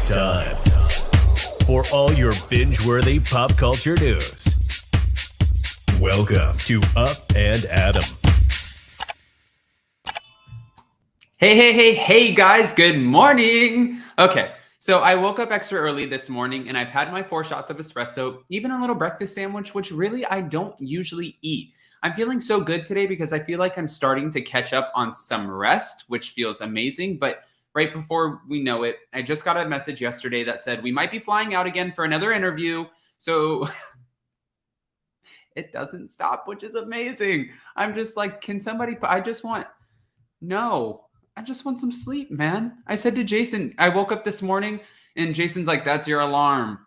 time for all your binge-worthy pop culture news. Welcome to Up and Adam. Hey, guys. Good morning. Okay, so I woke up extra early this morning and I've had my 4 shots of espresso, even a little breakfast sandwich, which really I don't usually eat. I'm feeling so good today because I feel like I'm starting to catch up on some rest, which feels amazing. But right before we know it, I just got a message yesterday that said we might be flying out again for another interview. So it doesn't stop, which is amazing. I'm just like, can somebody, I just want some sleep, man. I said to Jason, I woke up this morning and Jason's like, that's your alarm.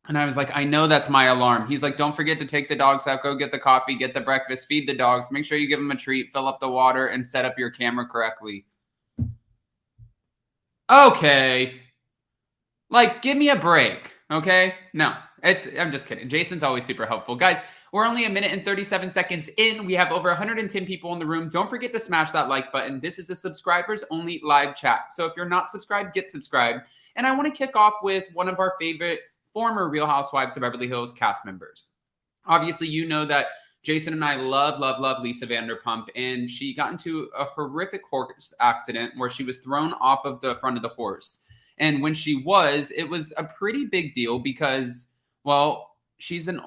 And I was like, I know that's my alarm. He's like, don't forget to take the dogs out, go get the coffee, get the breakfast, feed the dogs, make sure you give them a treat, fill up the water, and set up your camera correctly. Okay. Like, give me a break, okay? No, I'm just kidding. Jason's always super helpful. Guys, we're only 1 minute and 37 seconds in. We have over 110 people in the room. Don't forget to smash that like button. This is a subscribers only live chat. So if you're not subscribed, get subscribed. And I want to kick off with one of our favorite former Real Housewives of Beverly Hills cast members. Obviously, you know that Jason and I love Lisa Vanderpump, and she got into a horrific horse accident where she was thrown off of the front of the horse. And when it was a pretty big deal because, well, she's an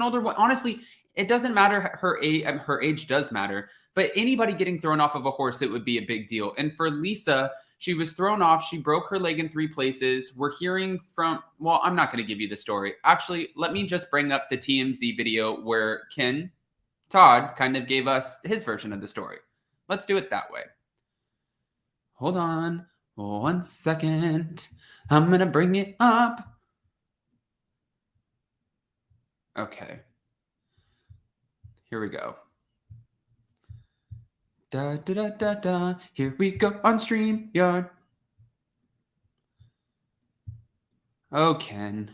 older one. Honestly, it doesn't matter her age does matter, but anybody getting thrown off of a horse, it would be a big deal. And for Lisa, she was thrown off. She broke her leg in 3 places. We're hearing from, well, I'm not going to give you the story. Actually, let me just bring up the TMZ video where Todd kind of gave us his version of the story. Let's do it that way. Hold on 1 second. I'm going to bring it up. Okay. Here we go. Da da da da da. Here we go on StreamYard. Oh, Ken.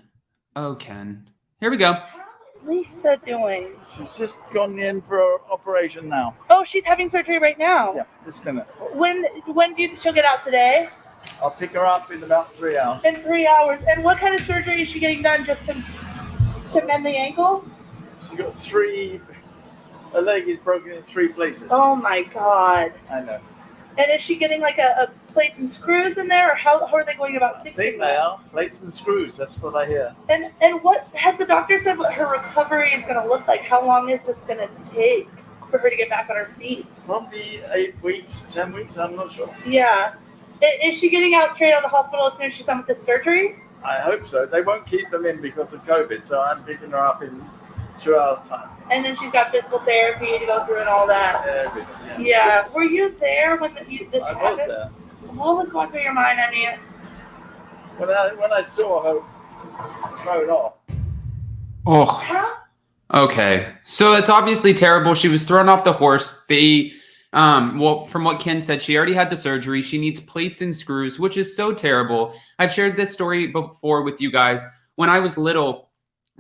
Here we go. How is Lisa doing? She's just gone in for an operation now. Oh, she's having surgery right now. Yeah, just gonna. When do you think she'll get out today? I'll pick her up in about 3 hours. In 3 hours. And what kind of surgery is she getting done? Just to mend the ankle? She got 3. Her leg is broken in 3 places. Oh my God. I know. And is she getting like a plates and screws in there, or how are they going about I fixing think they are plates and screws. That's what I hear. And what has the doctor said what her recovery is going to look like? How long is this going to take for her to get back on her feet? Probably 8 weeks, 10 weeks. I'm not sure. Yeah. Is she getting out straight out of the hospital as soon as she's done with the surgery? I hope so. They won't keep them in because of COVID, so I'm picking her up in 2 hours' time. And then she's got physical therapy to go through and all that. Everything. Yeah. Were you there when this I happened? was there. What was going through your mind? I mean, When I saw her thrown off. Oh, how? okay. So it's obviously terrible. She was thrown off the horse. Well, from what Ken said, she already had the surgery. She needs plates and screws, which is so terrible. I've shared this story before with you guys. When I was little,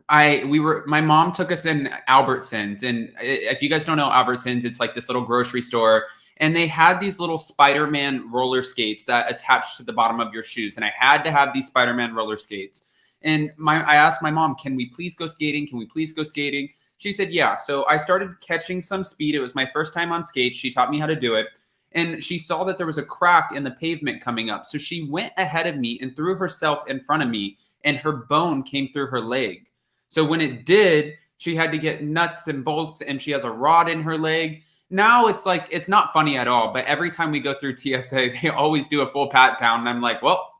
my mom took us in Albertsons, and if you guys don't know Albertsons, it's like this little grocery store, and they had these little Spider-Man roller skates that attached to the bottom of your shoes, and I had to have these Spider-Man roller skates. And I asked my mom, can we please go skating? She said, yeah. So I started catching some speed. It was my first time on skates. She taught me how to do it. And she saw that there was a crack in the pavement coming up. So she went ahead of me and threw herself in front of me, and her bone came through her leg. So when it did, she had to get nuts and bolts, and she has a rod in her leg. Now it's like, it's not funny at all. But every time we go through TSA, they always do a full pat down. And I'm like, well,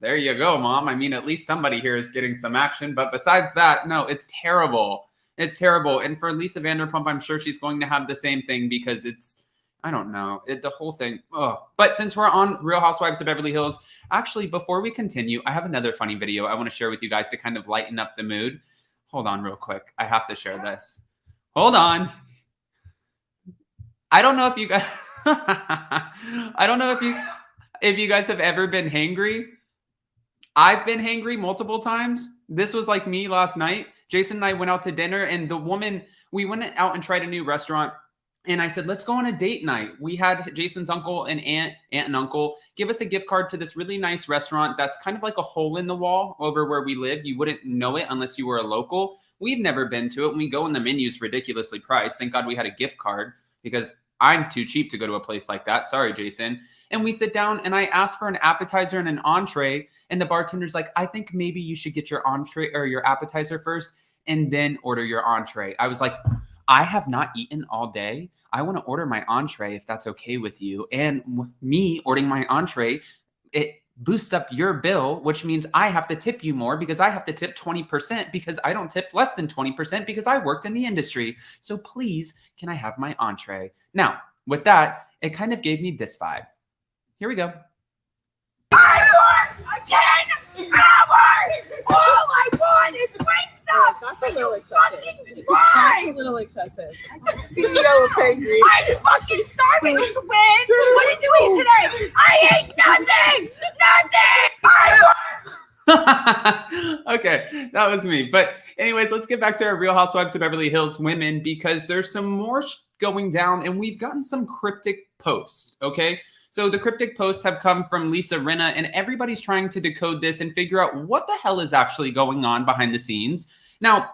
there you go, Mom. I mean, at least somebody here is getting some action. But besides that, no, it's terrible. It's terrible. And for Lisa Vanderpump, I'm sure she's going to have the same thing because I don't know, the whole thing. Ugh. But since we're on Real Housewives of Beverly Hills, actually, before we continue, I have another funny video I want to share with you guys to kind of lighten up the mood. Hold on real quick. I have to share this. Hold on. I don't know if you guys, if you guys have ever been hangry. I've been hangry multiple times. This was like me last night. Jason and I went out to dinner, and the woman, we went out and tried a new restaurant And I said, let's go on a date night. We had Jason's uncle and aunt and uncle give us a gift card to this really nice restaurant that's kind of like a hole in the wall over where we live. You wouldn't know it unless you were a local. We've never been to it. When we go and the menu's ridiculously priced. Thank God we had a gift card because I'm too cheap to go to a place like that. Sorry, Jason. And we sit down and I ask for an appetizer and an entree. And the bartender's like, I think maybe you should get your entree or your appetizer first and then order your entree. I was like, I have not eaten all day. I want to order my entree if that's okay with you. And me ordering my entree, it boosts up your bill, which means I have to tip you more because I have to tip 20% because I don't tip less than 20% because I worked in the industry. So please, can I have my entree? Now, with that, it kind of gave me this vibe. Here we go. I worked 10 hours! All I want is Wingstop! That's a little excessive. Fucking why? That's a little excessive. CEO of Peggy. I'm fucking starving, Swin! What did you eat today? I ate nothing! Nothing! I worked! Okay, that was me. But anyways, let's get back to our Real Housewives of Beverly Hills women because there's some more going down and we've gotten some cryptic posts, okay? So the cryptic posts have come from Lisa Rinna and everybody's trying to decode this and figure out what the hell is actually going on behind the scenes. Now,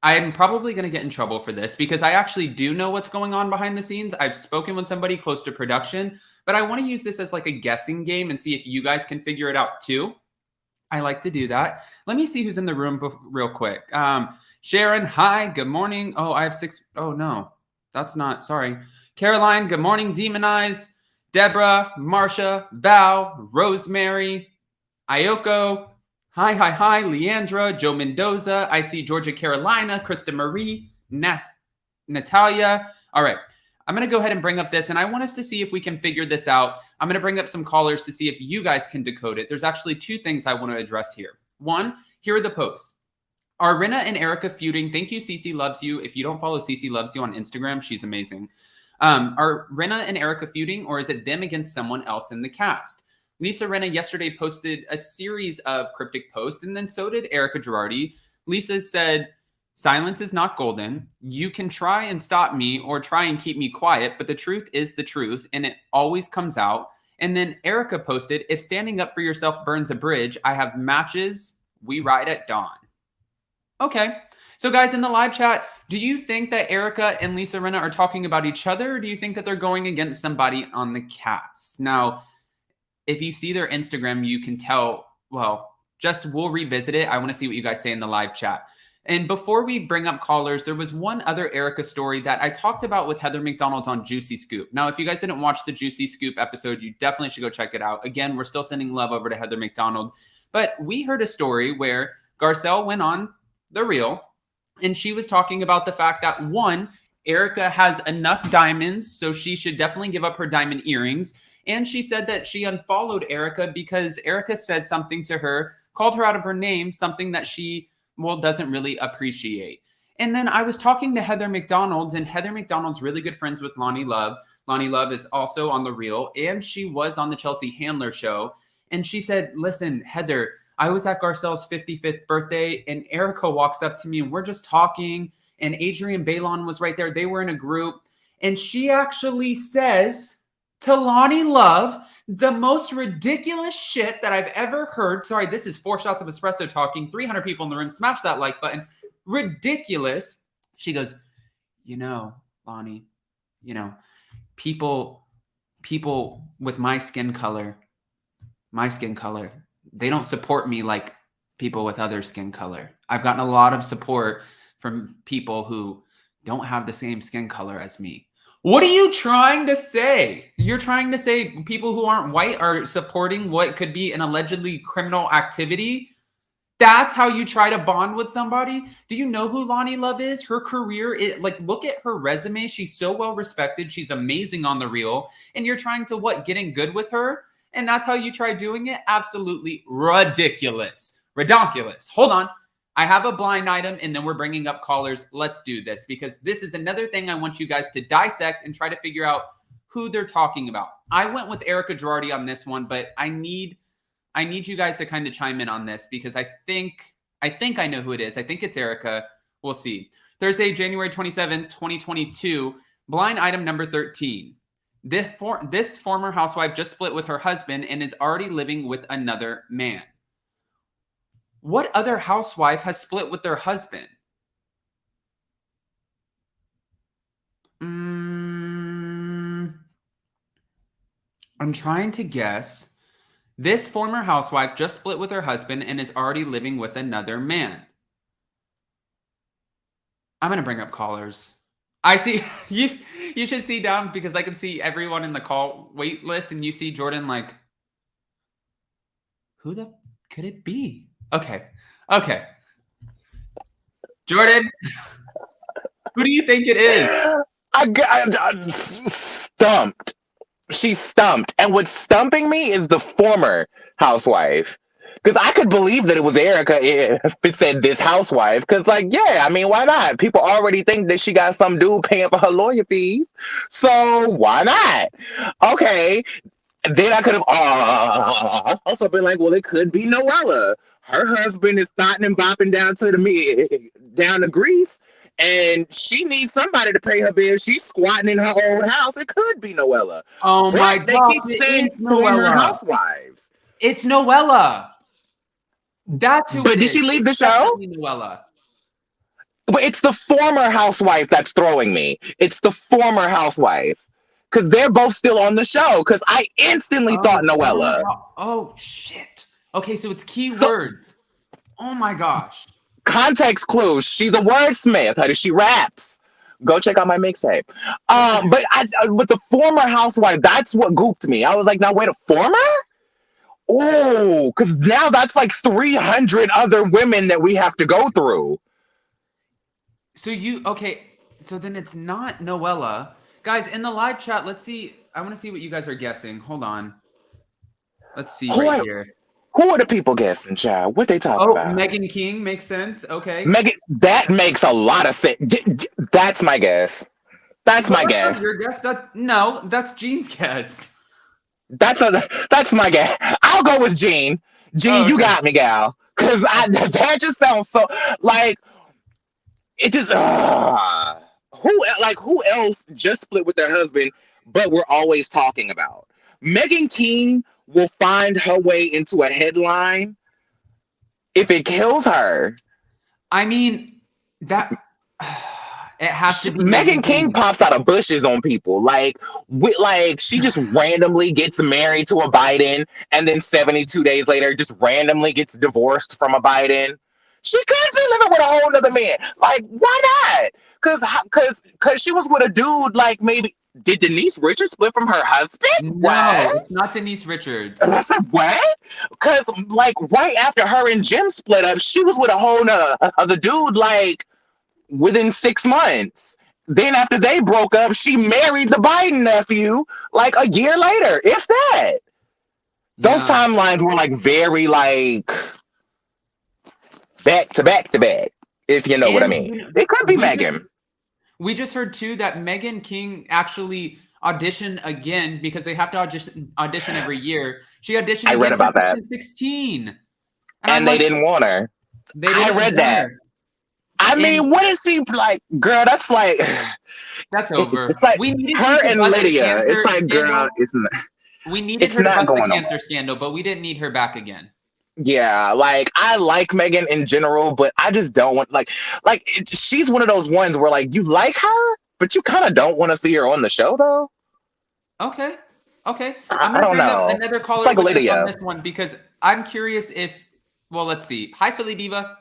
I'm probably going to get in trouble for this because I actually do know what's going on behind the scenes. I've spoken with somebody close to production, but I want to use this as like a guessing game and see if you guys can figure it out too. I like to do that. Let me see who's in the room real quick. Sharon, hi, good morning. Oh, I have 6. Oh, no, that's not. Sorry. Caroline, good morning. Demonize. Deborah, Marsha, Val, Rosemary, Ayoko, hi, Leandra, Joe Mendoza. I see Georgia Carolina, Krista Marie, Natalia. All right. I'm going to go ahead and bring up this, and I want us to see if we can figure this out. I'm going to bring up some callers to see if you guys can decode it. There's actually 2 things I want to address here. One, here are the posts. Are Rinna and Erika feuding? Thank you, Cece Loves You. If you don't follow Cece Loves You on Instagram, she's amazing. Are Rinna and Erika feuding, or is it them against someone else in the cast? Lisa Rinna yesterday posted a series of cryptic posts, and then so did Erika Girardi. Lisa said, silence is not golden. You can try and stop me or try and keep me quiet, but the truth is the truth, and it always comes out. And then Erika posted, if standing up for yourself burns a bridge, I have matches. We ride at dawn. Okay. So guys, in the live chat, do you think that Erika and Lisa Rinna are talking about each other, or do you think that they're going against somebody on the cast? Now, if you see their Instagram, you can tell, well, we'll revisit it. I want to see what you guys say in the live chat. And before we bring up callers, there was one other Erika story that I talked about with Heather McDonald on Juicy Scoop. Now, if you guys didn't watch the Juicy Scoop episode, you definitely should go check it out. Again, we're still sending love over to Heather McDonald. But we heard a story where Garcelle went on The Real, and she was talking about the fact that, one, Erika has enough diamonds, so she should definitely give up her diamond earrings. And she said that she unfollowed Erika because Erika said something to her, called her out of her name, something that she, doesn't really appreciate. And then I was talking to Heather McDonald, and Heather McDonald's really good friends with Lonnie Love. Lonnie Love is also on The Real, and she was on the Chelsea Handler show. And she said, listen, Heather, I was at Garcelle's 55th birthday, and Erika walks up to me, and we're just talking, and Adrienne Bailon was right there. They were in a group, and she actually says to Lonnie Love the most ridiculous shit that I've ever heard. Sorry, this is 4 shots of espresso talking. 300 people in the room. Smash that like button. Ridiculous. She goes, Lonnie, people with my skin color, they don't support me like people with other skin color. I've gotten a lot of support from people who don't have the same skin color as me. What are you trying to say? You're trying to say people who aren't white are supporting what could be an allegedly criminal activity? That's how you try to bond with somebody? Do you know who Lonnie Love is? Her career, look at her resume. She's so well respected. She's amazing on The Real. And you're trying to, get in good with her? And that's how you try doing it? Absolutely ridiculous. Redonkulous. Hold on. I have a blind item, and then we're bringing up callers. Let's do this, because this is another thing I want you guys to dissect and try to figure out who they're talking about. I went with Erika Girardi on this one, but I need you guys to kind of chime in on this, because I think I know who it is. I think it's Erika. We'll see. Thursday, January 27th, 2022. Blind item number 13. This former housewife just split with her husband and is already living with another man. What other housewife has split with their husband? I'm trying to guess. This former housewife just split with her husband and is already living with another man. I'm going to bring up callers. I see, you should see down because I can see everyone in the call wait list and you see Jordan like, who the could it be? Okay. Jordan, who do you think it is? I'm stumped. She's stumped. And what's stumping me is the former housewife. Because I could believe that it was Erika if it said this housewife. Because, like, yeah, I mean, why not? People already think that she got some dude paying for her lawyer fees. So why not? Okay. Then I could have also been like, well, it could be Noella. Her husband is thotting and bopping down to Greece. And she needs somebody to pay her bills. She's squatting in her old house. It could be Noella. Oh my They God. keep saying former housewives. It's Noella. That's who. But did she leave the show? Noella. But it's the former housewife that's throwing me. It's the former housewife. Because they're both still on the show. Because I instantly thought Noella. Oh, shit. Okay, so it's keywords. Oh my gosh. Context clues. She's a wordsmith. She raps. Go check out my mixtape. But the former housewife, that's what gooped me. I was like, now wait, a former? Oh, because now that's like 300 other women that we have to go through. So so then it's not Noella. Guys, in the live chat, let's see. I want to see what you guys are guessing. Hold on. Let's see here. Who are the people guessing, child? What they talking about? Megan King makes sense. Okay. That makes a lot of sense. That's my guess. That's my guess. Your guess? No, that's Jean's guess. That's my guess. I'll go with Jean. Jean, you got me, gal. Because that just sounds so like it just. Who else just split with their husband, but we're always talking about? Megan King will find her way into a headline if it kills her. I mean, that it has to be. Megan King pops out of bushes on people. She just randomly gets married to a Biden and then 72 days later just randomly gets divorced from a Biden. She could be living with a whole other man. Like, why not? Because she was with a dude, like, maybe. Did Denise Richards split from her husband? No, what? It's not Denise Richards. I said, what? Because, like, right after her and Jim split up, she was with a whole other dude, like, within 6 months. Then after they broke up, she married the Biden nephew, like, a year later, if that. Those timelines were, like, very, like, back to back to back, if you know what I mean. It could be Megan. We just heard too that Megan King actually auditioned again because they have to audition every year. She auditioned. I read about that. 2016, and they didn't want her. I read that. I mean, what is she like, girl? That's like that's over. It's like we needed her and Lydia. It's like, girl, it's not. We needed her to bust the cancer scandal, but we didn't need her back again. Yeah, like I like Megan in general, but I just don't want she's one of those ones where like you like her, but you kind of don't want to see her on the show though. Okay. I don't know. Another caller like on Lydia. This one because I'm curious if. Well, let's see. Hi, Philly Diva.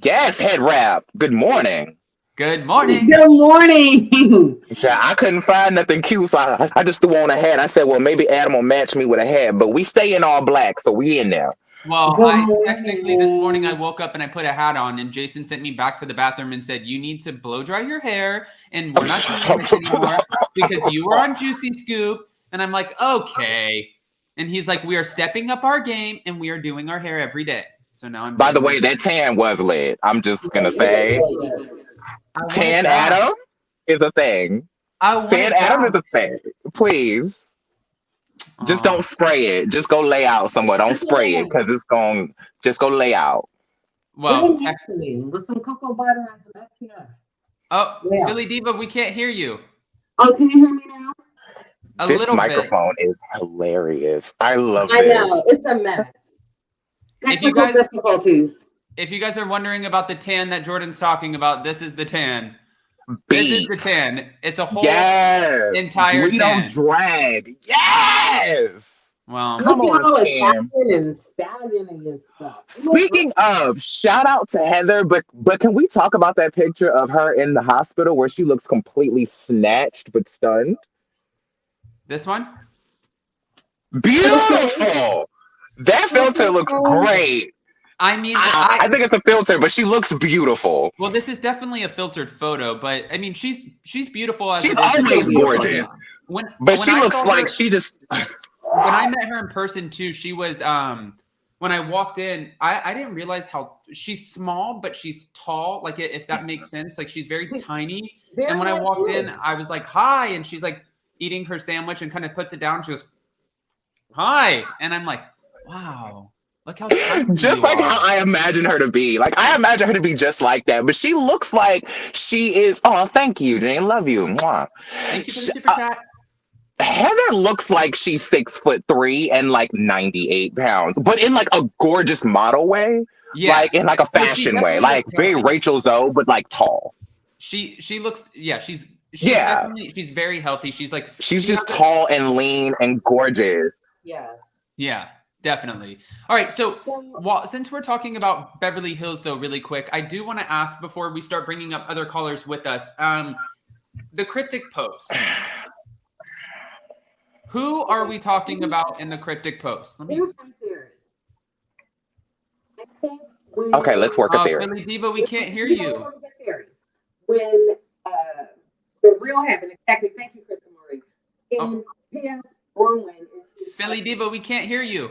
Yes, head wrap. Good morning. Good morning. Good morning. I couldn't find nothing cute, so I just threw on a hat. I said, well, maybe Adam will match me with a hat, but we stay in all black, so we in there. Well, technically this morning I woke up and I put a hat on and Jason sent me back to the bathroom and said, you need to blow dry your hair and we're not doing this anymore because you were on Juicy Scoop. And I'm like, okay. And he's like, we are stepping up our game and we are doing our hair every day. So now By the way, that tan was lit. I'm just going to say tan Adam is a thing. Tan Adam is a thing. Please. Just don't spray it. Just go lay out somewhere. Don't spray it because it's going. Just go lay out. Well, actually, with some cocoa butter and some SPF. Oh, Philly Diva, we can't hear you. Oh, can you hear me now? A This little microphone is hilarious. I love I this. know. It's a mess. If you Technical guys- difficulties. If you guys are wondering about the tan that Jordan's talking about, this is the tan. Beat. This is the tan. It's a whole Yes. entire We tan. don't drag. Yes. Well, Come Look at all on, the Cam. tapping and stabbing and stuff. Speaking of, shout out to Heather, but can we talk about that picture of her in the hospital where she looks completely snatched but stunned? this one? Beautiful. That filter looks great. I mean, I think it's a filter, but she looks beautiful. well, this is definitely a filtered photo, but I mean, she's beautiful. As She's it is. always gorgeous. When She I looks saw like her- she just. when I met her in person too, she was when I walked in, I didn't realize how she's small, but she's tall, like if that makes sense. Like she's very tiny. And when I walked in, I was like, hi, and she's like eating her sandwich and kind of puts it down. She goes, hi. And I'm like, wow, look how tiny Just you like are. how I imagine her to be. Like I imagine her to be just like that, but she looks like she is. Oh, thank you, Jane. Love you. Mwah. Thank you for the super chat. Heather looks like she's 6'3" and like 98 pounds, but in like a gorgeous model way, Yeah. like in like a Well, she fashion way, definitely like looks very healthy. Rachel Zoe, but like tall. She looks, yeah, she's Yeah. definitely, she's very healthy. She's like, She's she just has a- tall and lean and gorgeous. Yes. Yeah, definitely. All right, so So, since we're talking about Beverly Hills, though, really quick, I do want to ask before we start bringing up other callers with us, the cryptic post. Who are we talking about in the cryptic post? Let me. here's my theory. I think when Okay, let's work a theory. Philly Diva, we can't hear you. When the real heaven, exactly. Thank you, Krista Marie. In Pam's Orwin is Philly Diva, we can't hear you.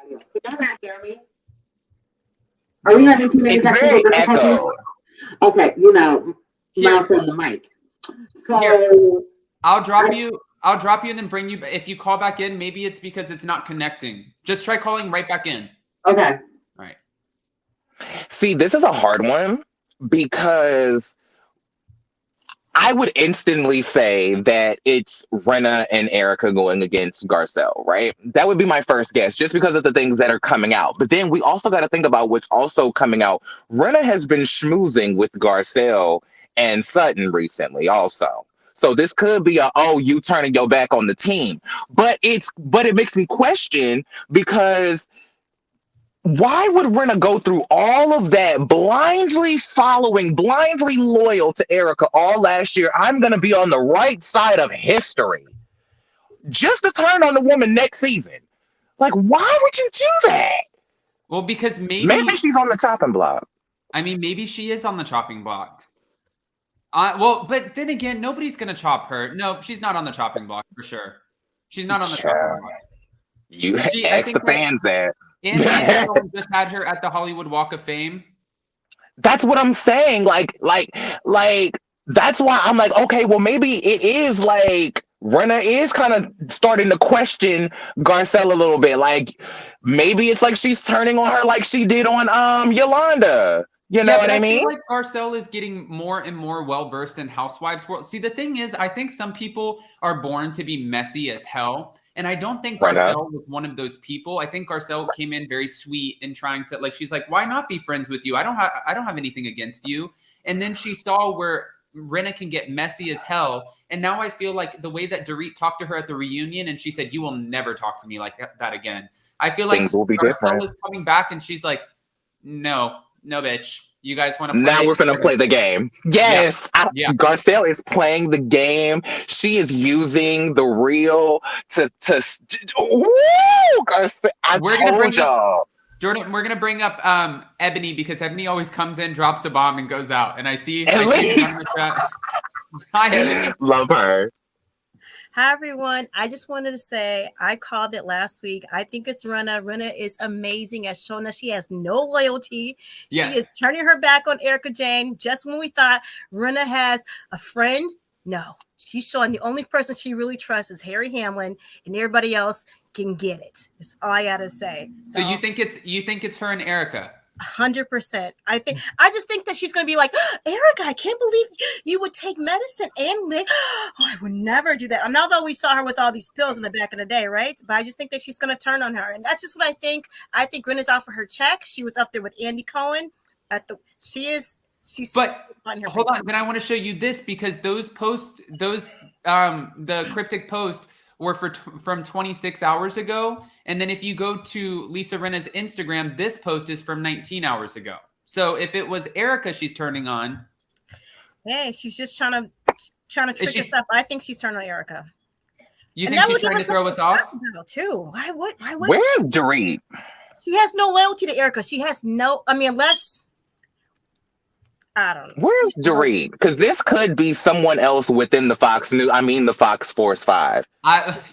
Can you not hear me? Are we having too many It's technical very difficulties? echo. Okay, mouth on the mic. So Here. I'll drop you and then bring you. If you call back in, maybe it's because it's not connecting. Just try calling right back in. okay. All right. See, this is a hard one because I would instantly say that it's Rinna and Erika going against Garcelle, right? That would be my first guess, just because of the things that are coming out. But then we also got to think about what's also coming out. Rinna has been schmoozing with Garcelle and Sutton recently also. So this could be you turning your back on the team. But it makes me question, because why would Rinna go through all of that, blindly loyal to Erika all last year? I'm going to be on the right side of history, just to turn on the woman next season. Like, why would you do that? Well, because maybe she's on the chopping block. I mean, maybe she is on the chopping block. But then again, nobody's going to chop her. No, she's not on the chopping block for sure. She's not on the chopping block. You ask the fans that. And just had her at the Hollywood Walk of Fame. That's what I'm saying. Like, that's why I'm like, okay, well, maybe it is like Rinna is kind of starting to question Garcelle a little bit. Like, maybe it's like she's turning on her like she did on Yolanda. You know what I mean? feel like Garcelle is getting more and more well-versed in Housewives world. See, the thing is, I think some people are born to be messy as hell. And I don't think Garcelle was one of those people. I think Garcelle came in very sweet and trying to, like, she's like, why not be friends with you? I don't have anything against you. And then she saw where Rinna can get messy as hell. And now I feel like the way that Dorit talked to her at the reunion, and she said, you will never talk to me like that again. I feel like things will be Garcelle different. is coming back and she's like, no, bitch. You guys want to play? Now we're finna play the game. Yes. Yeah. Garcelle is playing the game. She is using the reel to woo! Garcelle, I told y'all. Jordan, we're gonna bring up Ebony, because Ebony always comes in, drops a bomb, and goes out. And I see her on the chat. Hi, Ebony. Love her. Hi, everyone. I just wanted to say I called it last week. I think it's Rinna. Rinna is amazing at showing us she has no loyalty. Yes. She is turning her back on Erika Jane just when we thought Rinna has a friend. No, she's showing the only person she really trusts is Harry Hamlin, and everybody else can get it. That's all I gotta say. So you think it's her and Erika? 100%. I just think that she's gonna be like, Erika, I can't believe you would take medicine and live. Oh, I would never do that. Now though we saw her with all these pills in the back of the day, right? But I just think that she's gonna turn on her, and that's just what I think. I think Rinna's out for her check. She was up there with Andy Cohen. She's But on her. hold on, then I want to show you this because those posts, the cryptic posts were from 26 hours ago. And then if you go to Lisa Rinna's Instagram, this post is from 19 hours ago. So if it was Erika she's turning on. Hey, she's just trying to trick us up. I think she's turning on Erika. You think she's trying to throw us off? Too. Why would Where's Dorit? She has no loyalty to Erika. She has no, unless I don't know. Where's Dorit? Because this could be someone else within the the Fox Force 5.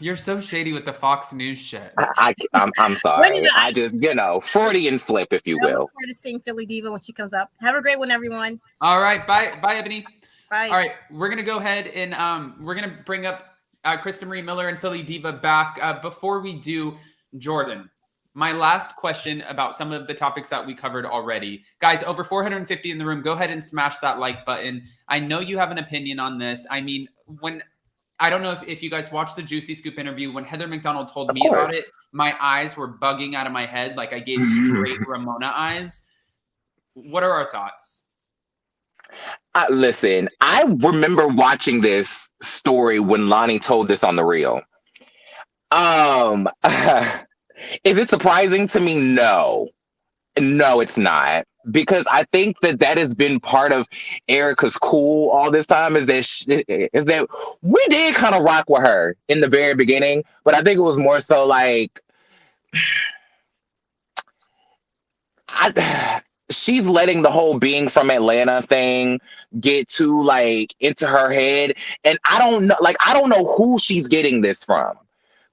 You're so shady with the Fox News shit. I'm sorry. I just, Freudian slip, if you will. I look forward to seeing Philly Diva when she comes up. Have a great one, everyone. All right. Bye, Ebony. Bye. All right. We're going to go ahead and we're going to bring up Krista Marie Miller and Philly Diva back. Before we do, Jordan, my last question about some of the topics that we covered already. Guys, over 450 in the room. Go ahead and smash that like button. I know you have an opinion on this. I mean, I don't know if you guys watched the Juicy Scoop interview. When Heather McDonald told me about it, my eyes were bugging out of my head. Like I gave straight Ramona eyes. What are our thoughts? Listen, I remember watching this story when Lonnie told this on The Real. Is it surprising to me? No, it's not. Because I think that has been part of Erika's cool all this time is that we did kind of rock with her in the very beginning, but I think it was more so like she's letting the whole being from Atlanta thing get too like into her head, and I don't know who she's getting this from.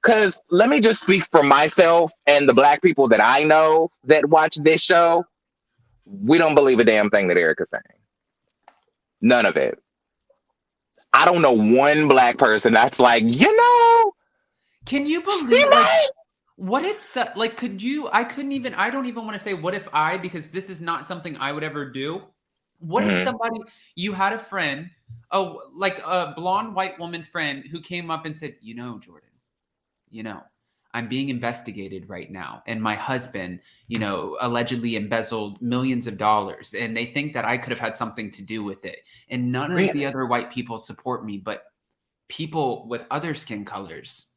Because let me just speak for myself and the Black people that I know that watch this show. We don't believe a damn thing that Erika's saying. None of it. I don't know one Black person that's like, can you believe what if could you, I don't even want to say what if because this is not something I would ever do. What if you had a friend, like a blonde white woman friend who came up and said, Jordan, I'm being investigated right now. And my husband, allegedly embezzled millions of dollars. And they think that I could have had something to do with it. And none of the other white people support me, but people with other skin colors,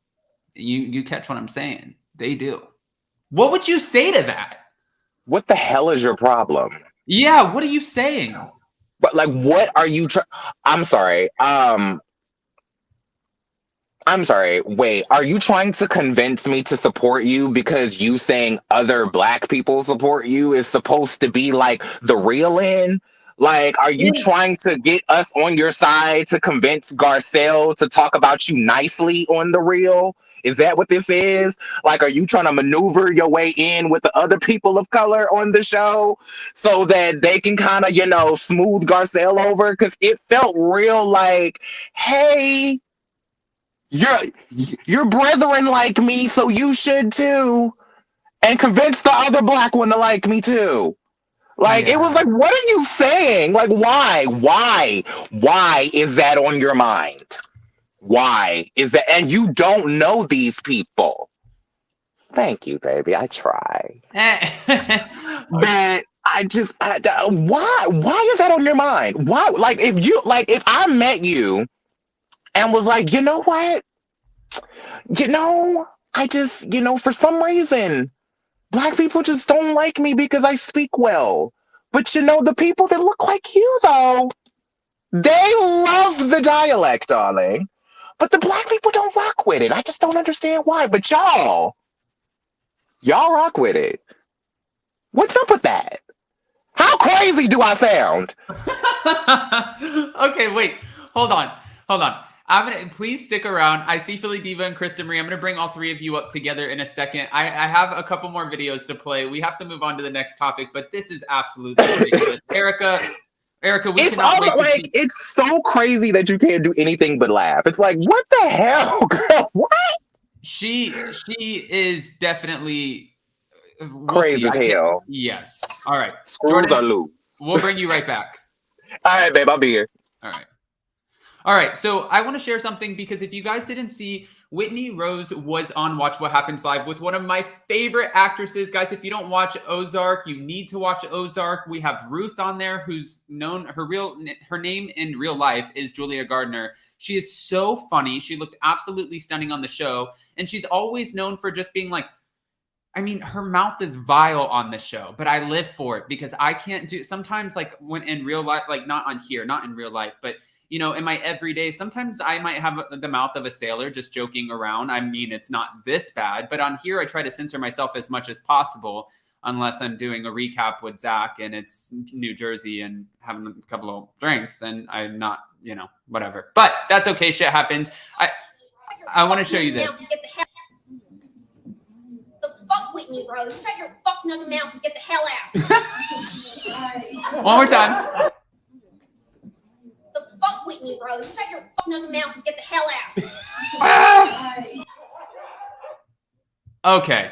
you catch what I'm saying? They do. What would you say to that? What the hell is your problem? Yeah, what are you saying? But what are you I'm sorry. I'm sorry. Wait, are you trying to convince me to support you because you saying other Black people support you is supposed to be like the real in? Like, are you trying to get us on your side to convince Garcelle to talk about you nicely on The Real? Is that what this is? Like, are you trying to maneuver your way in with the other people of color on the show so that they can kind of, smooth Garcelle over? Because it felt real like, hey, your brethren like me, so you should too. And convince the other Black one to like me too. It was like, what are you saying? Like, why? Why is that on your mind? Why is that? And you don't know these people. Thank you, baby. I try. But why is that on your mind? Why? If I met you and was like, you know what? I just, for some reason, Black people just don't like me because I speak well. But the people that look like you, though, they love the dialect, darling. But the Black people don't rock with it. I just don't understand why. But y'all rock with it. What's up with that? How crazy do I sound? Okay, wait. Hold on. Please stick around. I see Philly Diva and Krista Marie. I'm going to bring all three of you up together in a second. I have a couple more videos to play. We have to move on to the next topic, but this is absolutely ridiculous. Erika, it's so crazy that you can't do anything but laugh. It's like, what the hell, girl? What? She is definitely Crazy as hell. Yes. All right. Screws are loose. We'll bring you right back. All right, babe, I'll be here. All right. All right, so I want to share something because if you guys didn't see, Whitney Rose was on Watch What Happens Live with one of my favorite actresses. Guys, if you don't watch Ozark, you need to watch Ozark. We have Ruth on there, who's known, her name in real life is Julia Gardner. She is so funny. She looked absolutely stunning on the show, and she's always known for just being like, I mean, her mouth is vile on the show, but I live for it because I can't do, sometimes like when in real life, like not on here, not in real life, but you know, in my everyday, sometimes I might have the mouth of a sailor just joking around. I mean, it's not this bad, but on here, I try to censor myself as much as possible, unless I'm doing a recap with Zach and it's New Jersey and having a couple of drinks, then I'm not, you know, whatever. But that's okay. Shit happens. I want to show you this. The fuck Whitney Rose. Shut your fucking other mouth and get the hell out. One more time. Fuck Whitney Rose. Shut your fucking other mouth and get the hell out. Okay.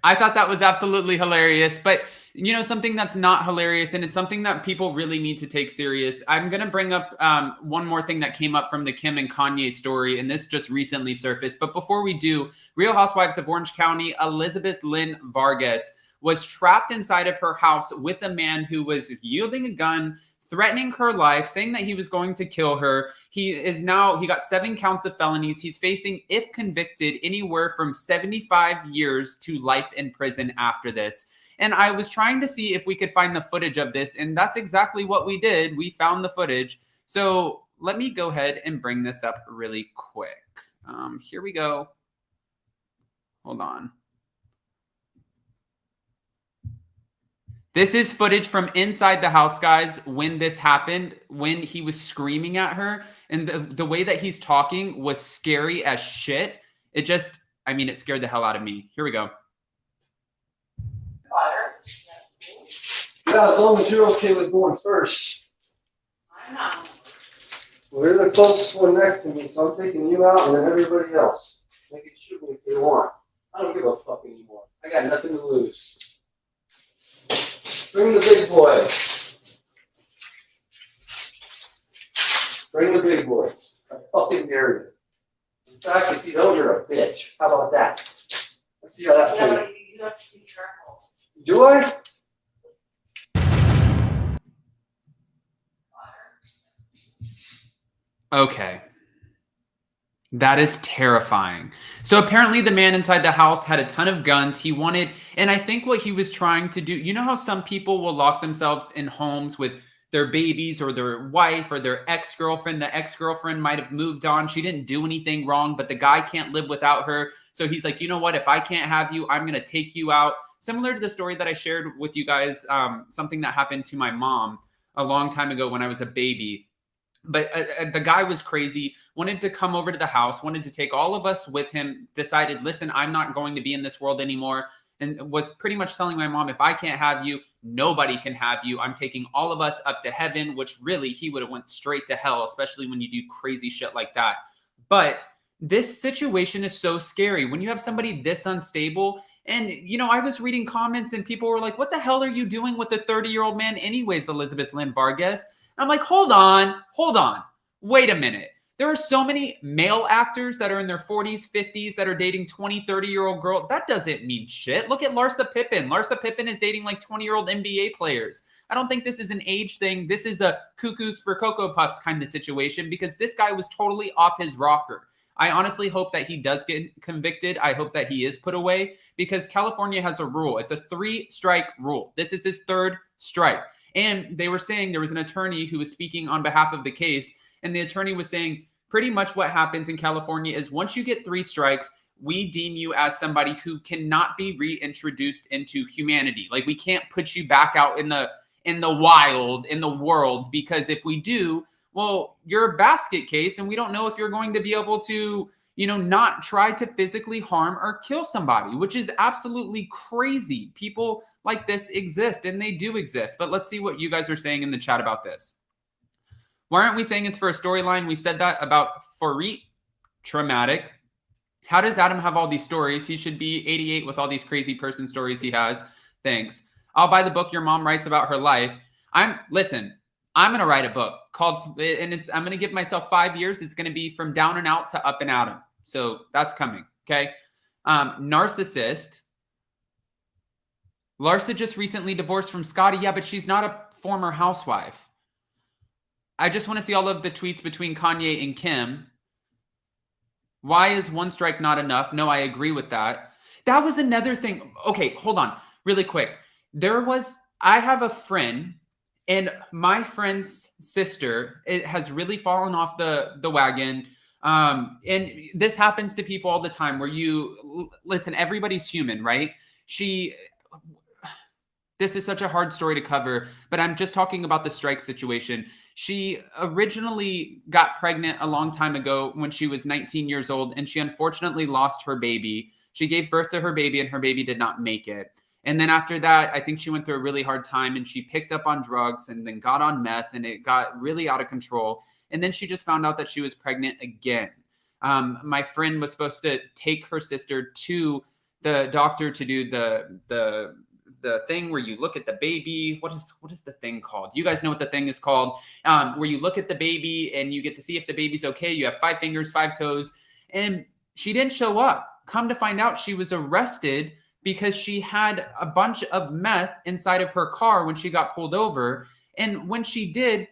I thought that was absolutely hilarious, but you know, something that's not hilarious, and it's something that people really need to take serious. I'm going to bring up one more thing that came up from the Kim and Kanye story, and this just recently surfaced. But before we do, Real Housewives of Orange County, Elizabeth Lynn Vargas was trapped inside of her house with a man who was wielding a gun, threatening her life, saying that he was going to kill her. He got 7 counts of felonies. He's facing, if convicted, anywhere from 75 years to life in prison after this. And I was trying to see if we could find the footage of this, and that's exactly what we did. We found the footage. So let me go ahead and bring this up really quick. Here we go. Hold on. This is footage from inside the house, guys, when this happened, when he was screaming at her. And the way that he's talking was scary as shit. It just, I mean, it scared the hell out of me. Here we go. Yeah, as long as you're okay with going first. I'm not. Well, you're the closest one next to me, so I'm taking you out and then everybody else. They can shoot me if they want. I don't give a fuck anymore. I got nothing to lose. Bring the big boy. Bring the big boys. I fucking dare you. In fact, if you don't, you're a bitch. How about that? Let's see how that's going. Yeah, you have to be careful. Do I? Okay. That is terrifying. So apparently the man inside the house had a ton of guns. He wanted, and I think what he was trying to do, you know how some people will lock themselves in homes with their babies or their wife or their ex-girlfriend. The ex-girlfriend might have moved on. She didn't do anything wrong, but the guy can't live without her. So he's like, you know what? If I can't have you, I'm going to take you out. Similar to the story that I shared with you guys, something that happened to my mom a long time ago when I was a baby. But the guy was crazy, wanted to come over to the house, wanted to take all of us with him, decided, listen, I'm not going to be in this world anymore, and was pretty much telling my mom, if I can't have you, nobody can have you. I'm taking all of us up to heaven, which really he would have went straight to hell, especially when you do crazy shit like that. But this situation is so scary when you have somebody this unstable. And, you know, I was reading comments and people were like, what the hell are you doing with a 30-year-old man anyways, Elizabeth Lynn Vargas? I'm like, hold on, wait a minute. There are so many male actors that are in their 40s, 50s that are dating 20, 30-year-old girls. That doesn't mean shit. Look at Larsa Pippen. Larsa Pippen is dating like 20-year-old NBA players. I don't think this is an age thing. This is a cuckoos for Cocoa Puffs kind of situation because this guy was totally off his rocker. I honestly hope that he does get convicted. I hope that he is put away because California has a rule. It's a 3-strike rule. This is his 3rd strike. And they were saying there was an attorney who was speaking on behalf of the case, and the attorney was saying pretty much what happens in California is once you get 3 strikes, we deem you as somebody who cannot be reintroduced into humanity. Like we can't put you back out in the wild, in the world, because if we do, well, you're a basket case, and we don't know if you're going to be able to, you know, not try to physically harm or kill somebody, which is absolutely crazy. People like this exist, and they do exist. But let's see what you guys are saying in the chat about this. Why aren't we saying it's for a storyline? We said that about Fareed, traumatic. How does Adam have all these stories? He should be 88 with all these crazy person stories he has. Thanks. I'll buy the book your mom writes about her life. I'm going to write a book called, and I'm going to give myself 5 years. It's going to be From Down and Out to Up and Adam. So that's coming. Okay. Narcissist. Larsa just recently divorced from Scotty. Yeah, but she's not a former housewife. I just want to see all of the tweets between Kanye and Kim. Why is one strike not enough? No, I agree with that. That was another thing. Okay, hold on really quick. I have a friend, and my friend's sister, it has really fallen off the wagon. And this happens to people all the time where listen, everybody's human, right? This is such a hard story to cover, but I'm just talking about the strike situation. She originally got pregnant a long time ago when she was 19 years old, and she unfortunately lost her baby. She gave birth to her baby, and her baby did not make it. And then after that, I think she went through a really hard time, and she picked up on drugs and then got on meth, and it got really out of control. And then she just found out that she was pregnant again. My friend was supposed to take her sister to the doctor to do the thing where you look at the baby. What is the thing called? You guys know what the thing is called, where you look at the baby and you get to see if the baby's okay. You have 5 fingers, 5 toes, and she didn't show up. Come to find out, she was arrested because she had a bunch of meth inside of her car when she got pulled over. And when she did,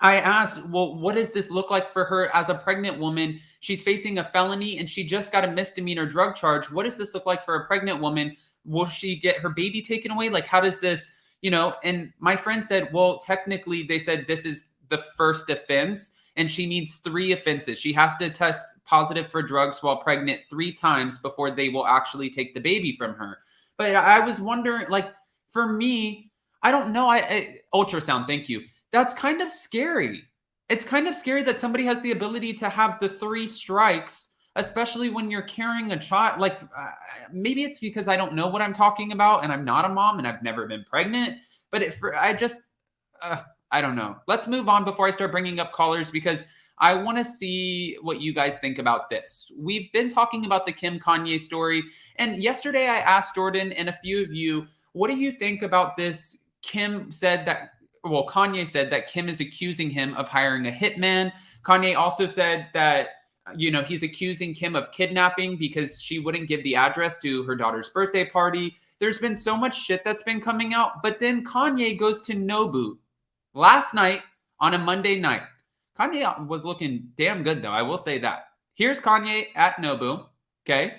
I asked, well, what does this look like for her as a pregnant woman? She's facing a felony and she just got a misdemeanor drug charge. What does this look like for a pregnant woman? Will she get her baby taken away? Like, how does this, and my friend said, well, technically they said this is the first offense and she needs 3 offenses. She has to test positive for drugs while pregnant 3 times before they will actually take the baby from her. But I was wondering, like, for me, I don't know. Ultrasound, thank you. That's kind of scary. It's kind of scary that somebody has the ability to have the 3 strikes, especially when you're carrying a child. Like, maybe it's because I don't know what I'm talking about and I'm not a mom and I've never been pregnant. But I don't know. Let's move on before I start bringing up callers, because I want to see what you guys think about this. We've been talking about the Kim Kanye story. And yesterday I asked Jordan and a few of you, what do you think about this? Kanye said that Kim is accusing him of hiring a hitman. Kanye also said that, he's accusing Kim of kidnapping because she wouldn't give the address to her daughter's birthday party. There's been so much shit that's been coming out. But then Kanye goes to Nobu last night on a Monday night. Kanye was looking damn good, though. I will say that. Here's Kanye at Nobu. Okay.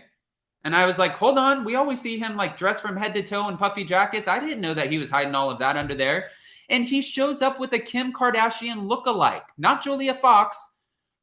And I was like, hold on. We always see him like dressed from head to toe in puffy jackets. I didn't know that he was hiding all of that under there. And he shows up with a Kim Kardashian lookalike, not Julia Fox,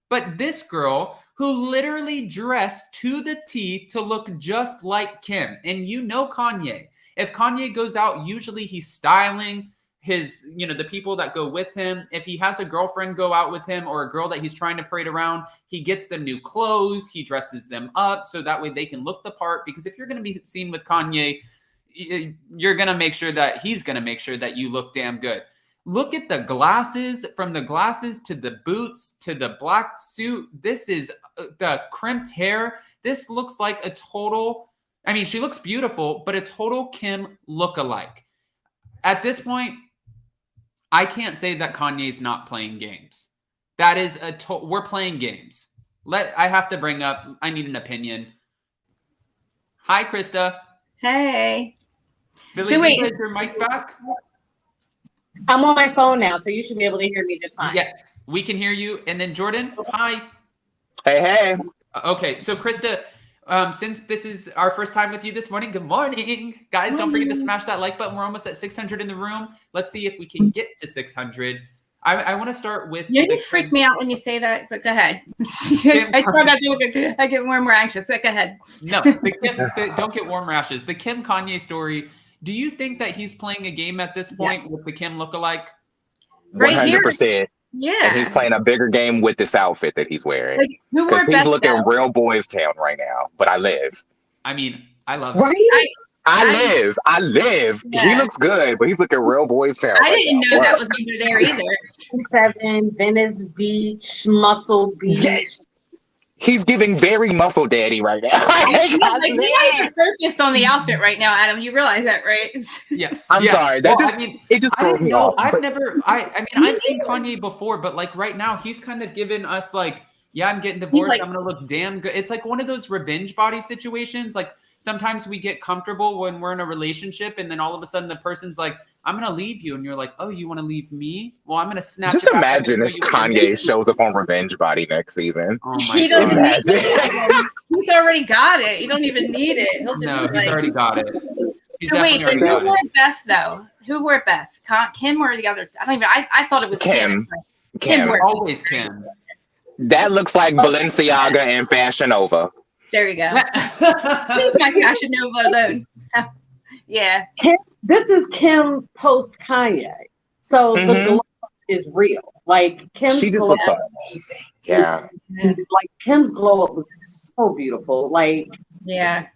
but this girl who literally dressed to the T to look just like Kim. And Kanye. If Kanye goes out, usually he's styling his, the people that go with him. If he has a girlfriend go out with him or a girl that he's trying to parade around, he gets them new clothes. He dresses them up so that way they can look the part. Because if you're going to be seen with Kanye, you're going to make sure that he's going to make sure that you look damn good. Look at the glasses, from the glasses to the boots to the black suit. This is the crimped hair. This looks like a total, she looks beautiful, but a total Kim lookalike. At this point, I can't say that Kanye's not playing games. That is we're playing games. I have to bring up, I need an opinion. Hi, Krista. Hey. Philly, So wait. you your mic back? I'm on my phone now, so you should be able to hear me just fine. Yes, we can hear you. And then Jordan, hi. Hey. Okay, so Krista, since this is our first time with you this morning, good morning. Guys, don't forget to smash that like button. We're almost at 600 in the room. Let's see if we can get to 600. I want to start with... You freak me out when you say that, but go ahead. I try not to. I get more and more anxious, but go ahead. No, don't get warm rashes. The Kim Kanye story, do you think that he's playing a game at this point with the Kim lookalike? 100%. Yeah. And he's playing a bigger game with this outfit that he's wearing. Because he's looking real boys town right now. But I live. I love it. Right? I live. Yeah. He looks good, but he's looking real boys town. I didn't know that was under there either. 7, Venice Beach, Muscle Beach. He's giving very muscle daddy right now. You guys are focused on the outfit right now, Adam. You realize that, right? Yes. I'm yes. sorry. That just it just I throws didn't me know. off. I've But never. I mean, I've seen Kanye before, but like right now, he's kind of given us like, yeah, I'm getting divorced. like- I'm gonna look damn good. It's like one of those revenge body situations. Like sometimes we get comfortable when we're in a relationship, and then all of a sudden the person's like, I'm gonna leave you, and you're like, oh, you want to leave me? Well, I'm gonna snap. just you back up imagine and if show you what you're Kanye doing. shows up on Revenge Body next season. Oh my He doesn't god. need it. He's already got it. You don't even need it. He'll just No, be he's like- already got it. He's So wait, definitely but who already wore got it best though? Who wore it best? Kim or the other? I don't even. I thought it was Kim. Kim. wore it. it. Always Kim. That looks like Balenciaga and Fashion Nova. There you go. My Fashion Nova alone. Yeah. This is Kim post Kanye. So the Mhm. glow is real. Like Kim's She just glow looks up, amazing. Yeah. like Kim's glow up was so beautiful. Like Yeah.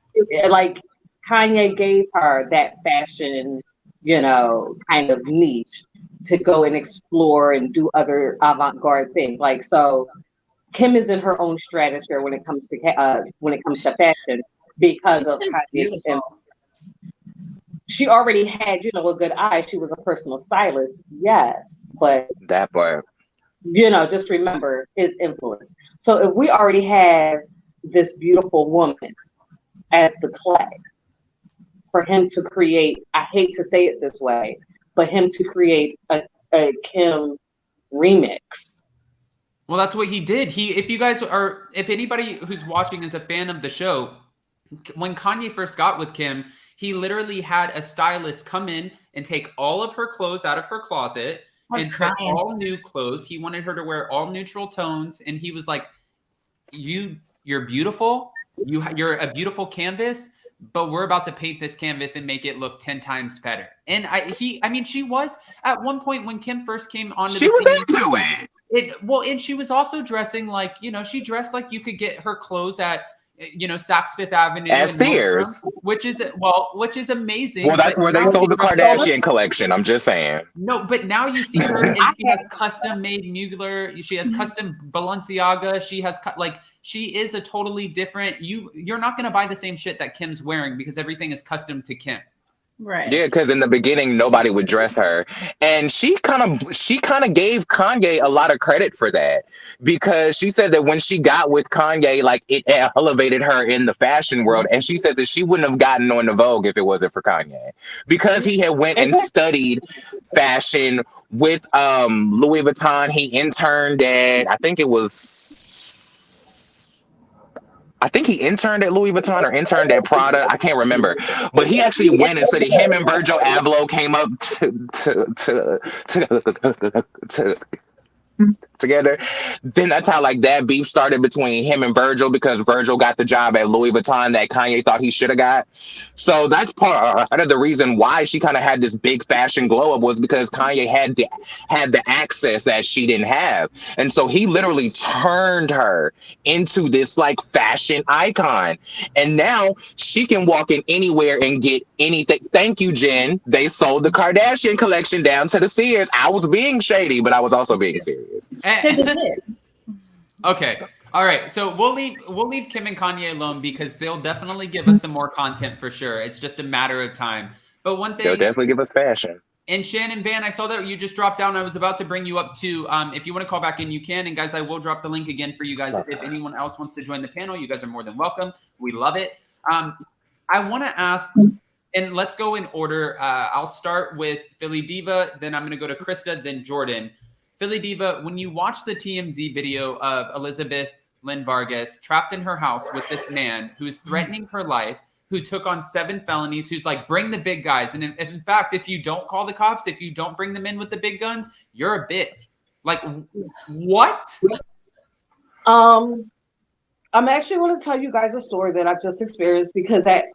like Kanye gave her that fashion, kind of niche to go and explore and do other avant-garde things. Like so, Kim is in her own stratosphere when it comes to fashion because of Kanye's influence. She already had, a good eye. She was a personal stylist, yes, but That part. just remember his influence. So if we already have this beautiful woman as the clay, for him to create, I hate to say it this way, but him to create a Kim remix. Well, that's what he did. If anybody who's watching is a fan of the show, when Kanye first got with Kim, he literally had a stylist come in and take all of her clothes out of her closet and put all new clothes. He wanted her to wear all neutral tones, and he was like, "You're beautiful. You're a beautiful canvas, but we're about to paint this canvas and make it look 10 times better." And she was at one point when Kim first came on. She was into it. And she was also dressing like, she dressed like you could get her clothes at, Saks Fifth Avenue. At Sears. Which is amazing. Well, that's but where they now sold the she dresses- Kardashian collection. I'm just saying. No, but now you see her and she has custom made Mugler. She has custom Balenciaga. She has she is a totally different. You're not going to buy the same shit that Kim's wearing because everything is custom to Kim. Right. Yeah, because in the beginning nobody would dress her, and she kind of gave Kanye a lot of credit for that, because she said that when she got with Kanye, like it elevated her in the fashion world, and she said that she wouldn't have gotten on the Vogue if it wasn't for Kanye, because he had went and studied fashion with Louis Vuitton. He interned at he interned at Louis Vuitton or interned at Prada. I can't remember. But he actually went and said that him and Virgil Abloh came up together. Then that's how that beef started between him and Virgil, because Virgil got the job at Louis Vuitton that Kanye thought he should have got. So that's part of the reason why she kind of had this big fashion glow up, was because Kanye had the access that she didn't have. And so he literally turned her into this fashion icon. And now she can walk in anywhere and get anything. Thank you, Jen. They sold the Kardashian collection down to the Sears. I was being shady, but I was also being serious. Okay. All right. So we'll leave Kim and Kanye alone because they'll definitely give us some more content for sure. It's just a matter of time. But one thing, they'll definitely give us fashion. And Shannon Van, I saw that you just dropped down. I was about to bring you up to, if you want to call back in, you can. And guys, I will drop the link again for you guys. If anyone else wants to join the panel, you guys are more than welcome. We love it. I want to ask, and let's go in order. I'll start with Philly Diva, then I'm going to go to Krista, then Jordan. Philly Diva, when you watch the TMZ video of Elizabeth Lynn Vargas trapped in her house with this man who's threatening her life, who took on 7 felonies, who's like, bring the big guys. And in fact, if you don't call the cops, if you don't bring them in with the big guns, you're a bitch. Like, what? I'm actually going to tell you guys a story that I've just experienced because that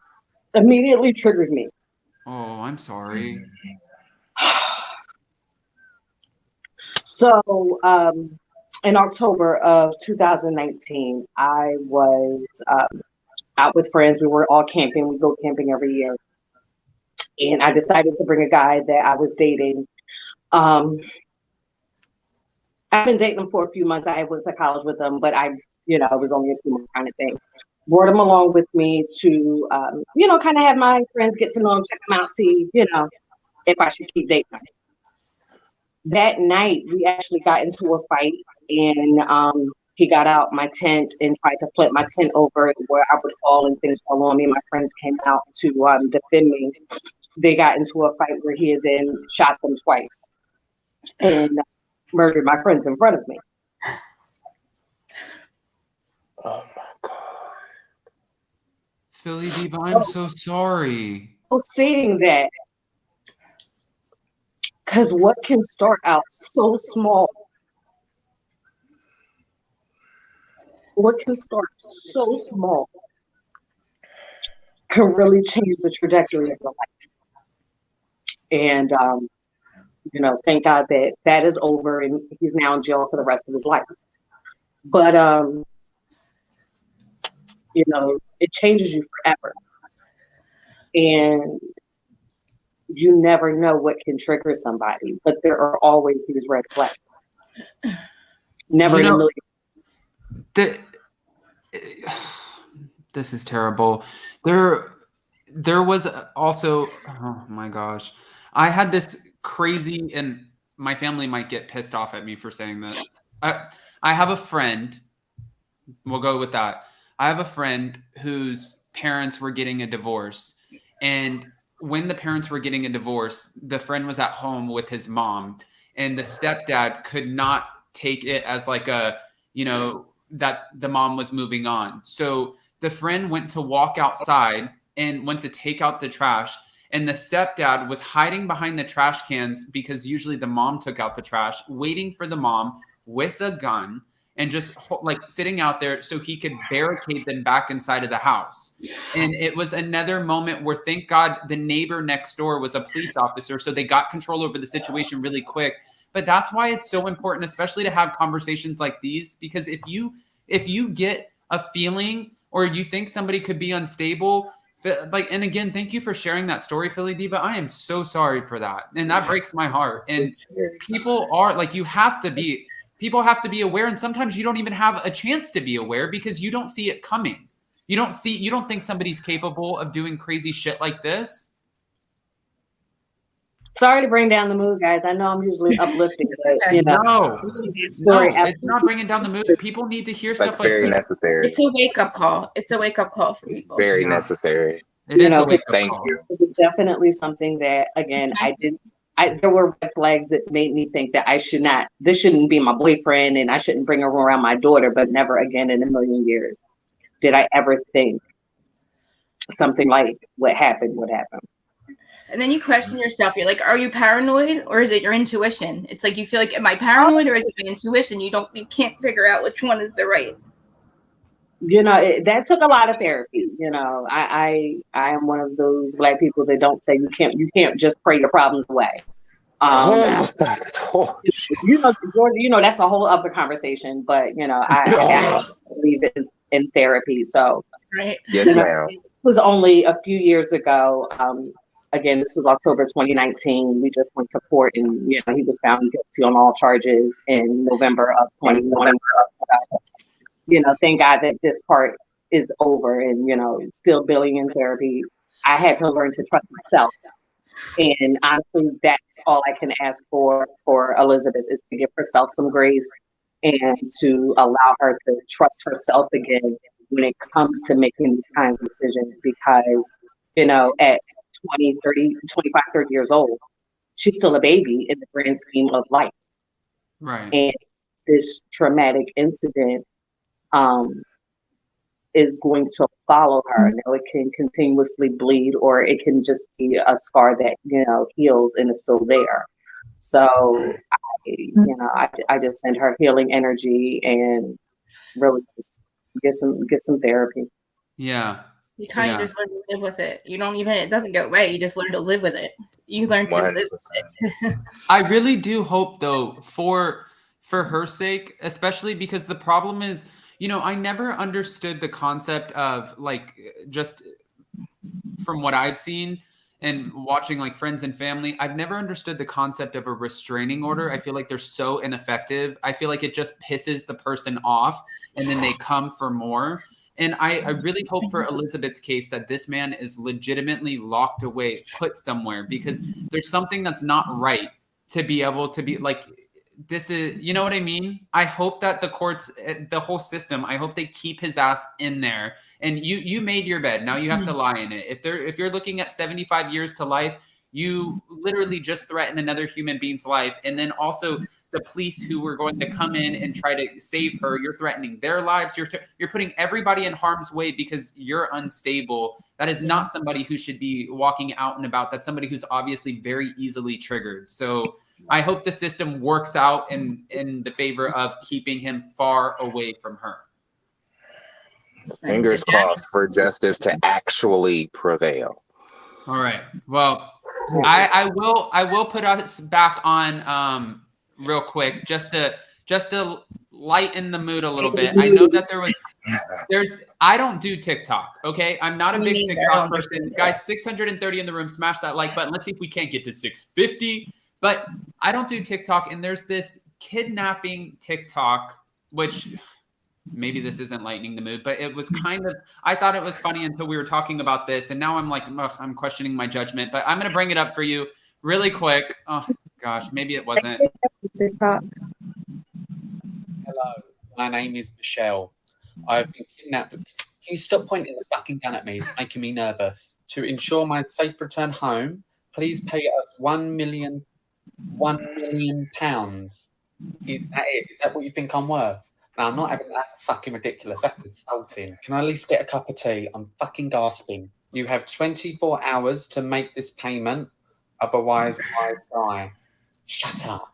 immediately triggered me. Oh, I'm sorry. So, in October of 2019, I was out with friends. We were all camping. We go camping every year. And I decided to bring a guy that I was dating. I've been dating him for a few months. I went to college with him, but I You know, it was only a few months kind of thing. Brought him along with me to, you know, kind of have my friends get to know him, check him out, see, you know, if I should keep dating him. That night, we actually got into a fight, and he got out my tent and tried to flip my tent over where I would fall and things fell on me. My friends came out to defend me. They got into a fight where he had then shot them twice and murdered my friends in front of me. Oh my God. Philly Diva, I'm so sorry. So seeing that, because what can start out so small, what can start so small can really change the trajectory of your life. And, you know, thank God that that is over and he's now in jail for the rest of his life. But, you know, it changes you forever. And you never know what can trigger somebody, but there are always these red flags. Never in a million. This is terrible. There was also, oh my gosh, I had this crazy, and my family might get pissed off at me for saying this. I have a friend, we'll go with that. I have a friend whose parents were getting a divorce, and when the parents were getting a divorce, the friend was at home with his mom, and the stepdad could not take it as like a, you know, that the mom was moving on. So the friend went to walk outside and went to take out the trash, and the stepdad was hiding behind the trash cans because usually the mom took out the trash, waiting for the mom with a gun and just like sitting out there so he could barricade them back inside of the house. And it was another moment where, thank God, the neighbor next door was a police officer, so they got control over the situation really quick. But that's why it's so important, especially to have conversations like these, because if you get a feeling or you think somebody could be unstable, like, and again, thank you for sharing that story, Philly Diva. I am so sorry for that. And that breaks my heart. And people are like, people have to be aware. And sometimes you don't even have a chance to be aware because you don't see it coming. You don't think somebody's capable of doing crazy shit like this. Sorry to bring down the mood, guys. I know I'm usually uplifting, but you know, no, it's not bringing down the mood. People need to hear stuff like this. That's very necessary. It's a wake-up call. It's a wake-up call for people. Very necessary. It is a wake-up call. Thank you. It was definitely something that, again, there were red flags that made me think that this shouldn't be my boyfriend and I shouldn't bring him around my daughter, but never again in a million years did I ever think something like what happened would happen. And then you question yourself. You're like, are you paranoid or is it your intuition? It's like you feel like, am I paranoid or is it my intuition? You can't figure out which one is the right. You know, that took a lot of therapy. You know, I am one of those Black people that don't say you can't just pray your problems away. You know, Georgia, you know, that's a whole other conversation. But you know, I believe in therapy. So, right. Yes, ma'am. It was only a few years ago. Again, this was October 2019. We just went to court, and you know, he was found guilty on all charges in November of 2020. You know, thank God that this part is over, and you know, still billing in therapy. I had to learn to trust myself, and honestly, that's all I can ask for Elizabeth is to give herself some grace and to allow her to trust herself again when it comes to making these kinds of decisions. Because you know, at 25, 30 years old, she's still a baby in the grand scheme of life. Right. And this traumatic incident is going to follow her. Now, it can continuously bleed, or it can just be a scar that, you know, heals and is still there. So, I just send her healing energy and really just get some therapy. Yeah. You kind of just learn to live with it. It doesn't go away. You just learn to live with it. You learn to 100%. live with it. I really do hope, though, for her sake, especially because the problem is, you know, I never understood the concept of, like, just from what I've seen, and watching like Friends and Family, I've never understood the concept of a restraining order. I feel like they're so ineffective. I feel like it just pisses the person off and then they come for more. And I really hope for Elizabeth's case that this man is legitimately locked away, put somewhere, because there's something that's not right to be able to be like, this is, you know what I mean? I hope that the courts, the whole system, I hope they keep his ass in there. And you made your bed. Now you have to lie in it. If you're looking at 75 years to life, you literally just threaten another human being's life. And then also the police who were going to come in and try to save her, you're threatening their lives. You're putting everybody in harm's way because you're unstable. That is not somebody who should be walking out and about. That's somebody who's obviously very easily triggered. So I hope the system works out in the favor of keeping him far away from her. Fingers crossed for justice to actually prevail. All right. Well, I will put us back on real quick just to lighten the mood a little bit. I know that I don't do TikTok. Okay, I'm not a big TikTok person. Guys, 630 in the room. Smash that like button. Let's see if we can't get to 650. But I don't do TikTok, and there's this kidnapping TikTok, which maybe this isn't lightening the mood, but it was kind of, I thought it was funny until we were talking about this, and now I'm like, I'm questioning my judgment, but I'm going to bring it up for you really quick. Oh, gosh, maybe it wasn't. Hello, my name is Michelle. I've been kidnapped. Can you stop pointing the fucking gun at me? It's making me nervous. To ensure my safe return home, please pay us £1 million. Is that it? Is that what you think I'm worth? No, I'm not having that. That's fucking ridiculous. That's insulting. Can I at least get a cup of tea? I'm fucking gasping. You have 24 hours to make this payment. Otherwise, I die. Shut up.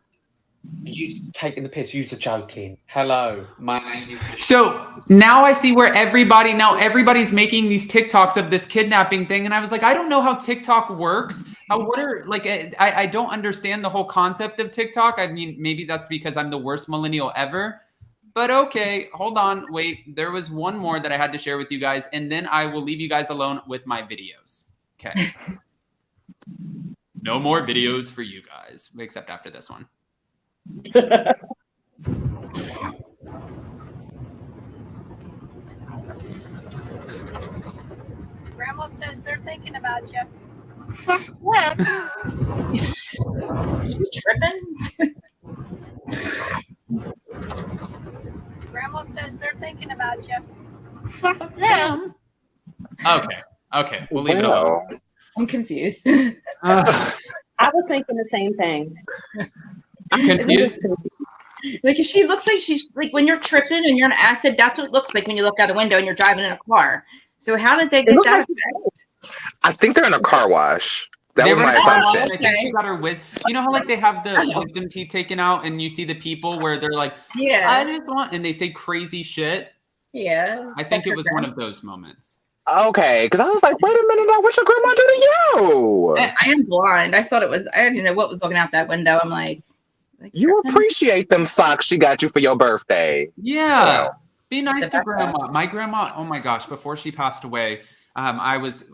Are you taking the piss? You're joking. Hello, my name is... So now I see where everybody's making these TikToks of this kidnapping thing. And I was like, I don't know how TikTok works. I don't understand the whole concept of TikTok. I mean, maybe that's because I'm the worst millennial ever. But okay, hold on. Wait, there was one more that I had to share with you guys. And then I will leave you guys alone with my videos. Okay. No more videos for you guys, except after this one. Grandma says they're thinking about you. What? Is she tripping? Grandma says they're thinking about you. Yeah. Okay. We'll leave it alone. I'm confused. I was thinking the same thing. I'm confused. Like she looks like she's like when you're tripping and you're on acid, that's what it looks like when you look out the window and you're driving in a car. So how did they get that? I think they're in a car wash. That was my assumption. I think she got her wisdom. You know how like they have the wisdom teeth taken out and you see the people where they're like, yeah, I just want, and they say crazy shit. Yeah. I think it was one of those moments. Okay, because I was like, wait a minute, now what's your grandma do to you? I am blind. I thought it was, I didn't know what was looking out that window. I'm like you appreciate them socks she got you for your birthday. Yeah. Be nice to grandma. My grandma, oh my gosh, before she passed away, I was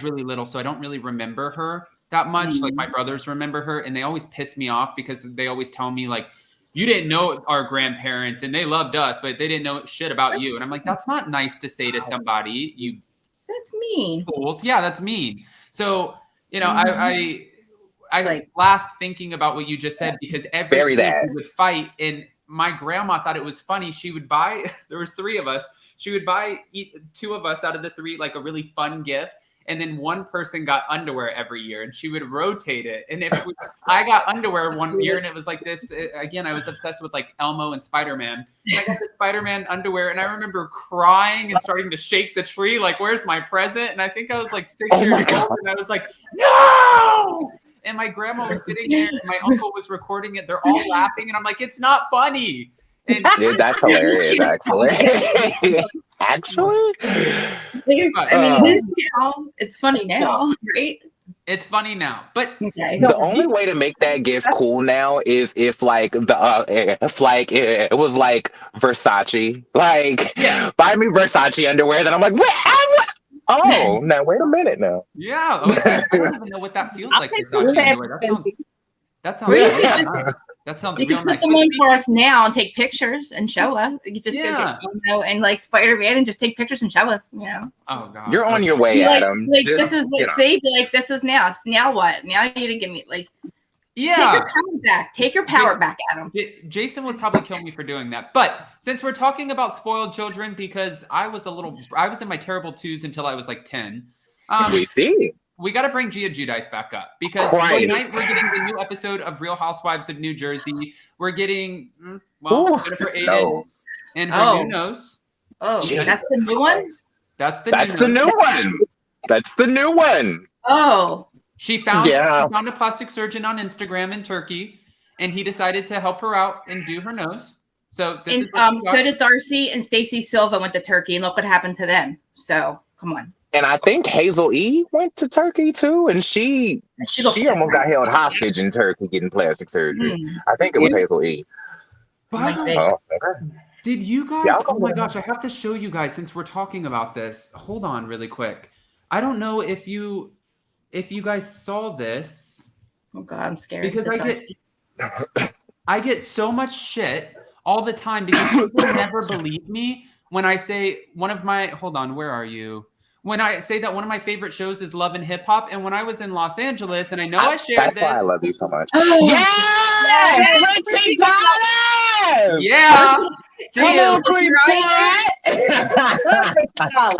really little, so I don't really remember her that much. Mm-hmm. Like my brothers remember her, and they always piss me off because they always tell me like, you didn't know our grandparents and they loved us, but they didn't know shit about you. And I'm like, that's not nice to say to somebody. That's mean. Fools. Yeah, that's mean. So, you know, I like laughed thinking about what you just said because every time we would fight, and my grandma thought it was funny. She would buy, there was 3 of us. She would buy 2 of us out of the 3, like a really fun gift. And then one person got underwear every year and she would rotate it. And I got underwear one year and it was like this, again, I was obsessed with like Elmo and Spider-Man. And I got the Spider-Man underwear and I remember crying and starting to shake the tree. Like, where's my present? And I think I was like 6 years old and I was like, no! And my grandma was sitting there and my uncle was recording it. They're all laughing. And I'm like, it's not funny. And dude, that's hilarious, actually. Actually? I mean, it's funny now, right? It's funny now, but the only way to make that gift cool now is if like it was like Versace, like buy me Versace underwear. Then I'm like, what? Oh, now wait a minute now. Yeah. I don't even know what that feels like. take This some actually. That sounds Really? really nice. That sounds You real can put nice. them on for us now and take pictures and show us. You could just go Yeah. get and like Spider-Man and just take pictures and show us. You know. Oh god. You're on your way, Be like, Adam. like Just, this is what they be like. This is now. Now what? Now you didn't give me like. Yeah. Take your power back. Take your power back, Adam. Jason would probably kill me for doing that. But since we're talking about spoiled children, because I was in my terrible twos until I was like 10. We see. We got to bring Gia Giudice back up because tonight we're getting the new episode of Real Housewives of New Jersey. We're getting Jennifer Aiden and her new nose. Oh, that's the new one. That's the new one. That's the new one. Oh. She found a plastic surgeon on Instagram in Turkey, and he decided to help her out and do her nose. So this is so did Darcy and Stacey Silva went to Turkey, and look what happened to them. So come on. And I think Hazel E went to Turkey too, and she almost got held hostage in Turkey getting plastic surgery. I think it was Hazel E. By the way, did you guys? Oh my gosh, I have to show you guys since we're talking about this. Hold on, really quick. I don't know if you guys saw this. Oh god, I'm scared. Because I get so much shit all the time because people never believe me when I say hold on, where are you? When I say that one of my favorite shows is Love and Hip Hop, and when I was in Los Angeles, and I know I shared that's this. Why I love you so much. Yeah.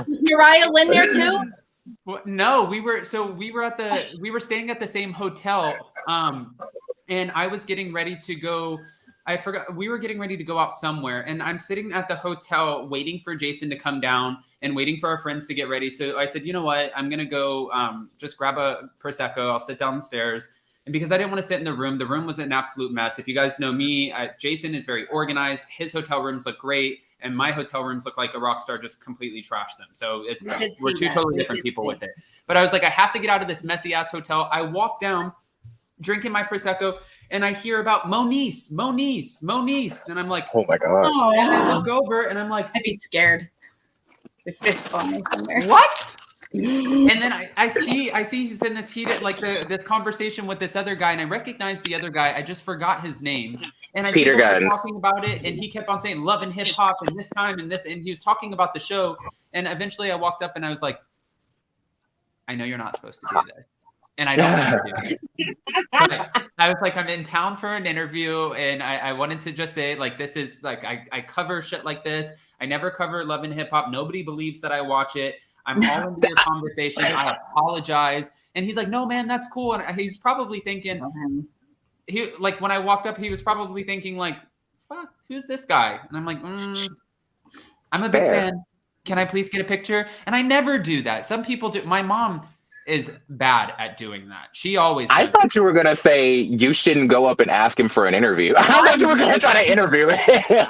Was Mariah Lynn there too? Well, no, we were staying at the same hotel, and I was getting ready to go. I forgot we were getting ready to go out somewhere, and I'm sitting at the hotel waiting for Jason to come down and waiting for our friends to get ready. So I said, you know what, I'm gonna go just grab a prosecco. I'll sit downstairs, and because I didn't want to sit in the room was an absolute mess. If you guys know me, Jason is very organized. His hotel rooms look great, and my hotel rooms look like a rock star just completely trashed them. So we're two totally different people with it. But I was like, I have to get out of this messy ass hotel. I walk down, drinking my prosecco, and I hear about Moniece, and I'm like, oh my gosh! And I look over, and I'm like, I'd be scared. The fist falling somewhere. What? And then I see he's in this heated this conversation with this other guy, and I recognize the other guy. I just forgot his name. And I Peter Guns talking about it, and he kept on saying Love and Hip Hop, and this time, and this, and he was talking about the show. And eventually, I walked up and I was like, I know you're not supposed to do this. And I don't want to do this. I was like, I'm in town for an interview, and I wanted to just say, like, this is like, I cover shit like this. I never cover Love and Hip Hop. Nobody believes that I watch it. I'm all into your conversation. I apologize. And he's like, no, man, that's cool. And he's probably thinking, when I walked up, he was probably thinking, like, fuck, who's this guy? And I'm like, I'm a big fan. Can I please get a picture? And I never do that. Some people do. My mom is bad at doing that. She always does. I thought you were gonna say you shouldn't go up and ask him for an interview. I thought you were gonna try to interview him.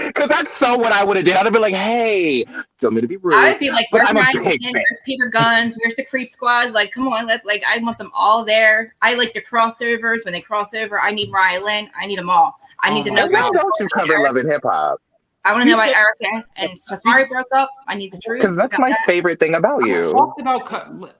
Because that's so what I would have did. I'd have been like, hey, tell me to be rude. I'd be like, where's Ryan? Where's Peter Guns? Where's the Creep Squad? Like, come on, I want them all there. I like the crossovers. When they cross over, I need Mariah Lynn. I need them all. I need to know. Why don't you cover Love and Hip Hop? I want to know why Erika and Safari broke up. I need the truth. Because that's my favorite thing about you.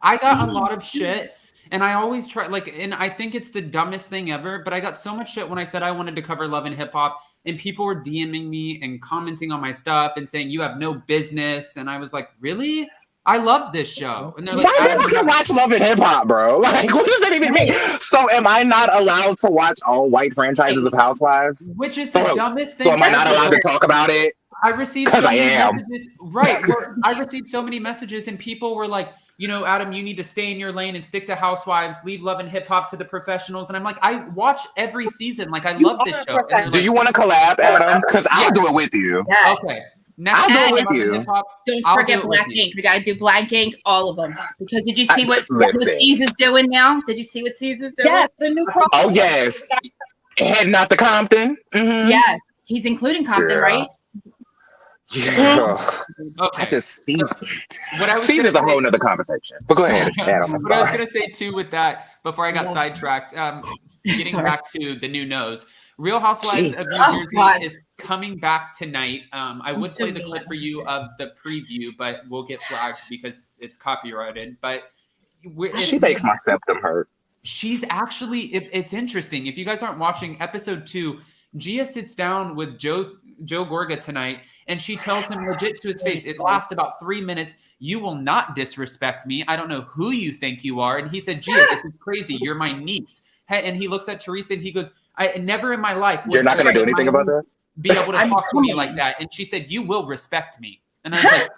I got a lot of shit, and I always try, and I think it's the dumbest thing ever, but I got so much shit when I said I wanted to cover Love and Hip Hop, and people were DMing me and commenting on my stuff and saying, you have no business. And I was like, really? I love this show. And they're like, why do you watch Love and Hip Hop, bro? Like, what does that even mean? So am I not allowed to watch all white franchises of Housewives? Which is the dumbest thing. So am I not allowed to talk about it? I received because I am. Messages. Right. I received so many messages, and people were like, Adam, you need to stay in your lane and stick to Housewives, leave Love and Hip Hop to the professionals. And I'm like, I watch every season. Like, I love this show. Do you want to collab, Adam? Because I'll do it with you. Yes. Okay. I'll do it with you. Don't forget Black Ink. We got to do Black Ink, all of them. Because did you see what C's is doing now? Did you see what C's is doing? Yes, the new Oh, yes. Heading out to Compton. Mm-hmm. Yes. He's including Compton, right? Yeah. Okay. I just see. Caesar's a whole nother conversation. But go ahead, Adam. What I was going to say too with that, before I got sidetracked, getting back to the new nose. Real Housewives of New Oh, Jersey God. is coming back tonight. I would so play the mean. clip for you of the preview, but we'll get flagged because it's copyrighted. But She makes my septum hurt. She's actually, it's interesting. If you guys aren't watching episode 2, Gia sits down with Joe Gorga tonight, and she tells him legit to his face, it lasts about 3 minutes. You will not disrespect me. I don't know who you think you are. And he said, Gia, this is crazy. You're my niece. And he looks at Teresa and he goes, I never in my life. You're not going to do anything about this? Be able to talk to me like that. And she said, you will respect me. And I was like,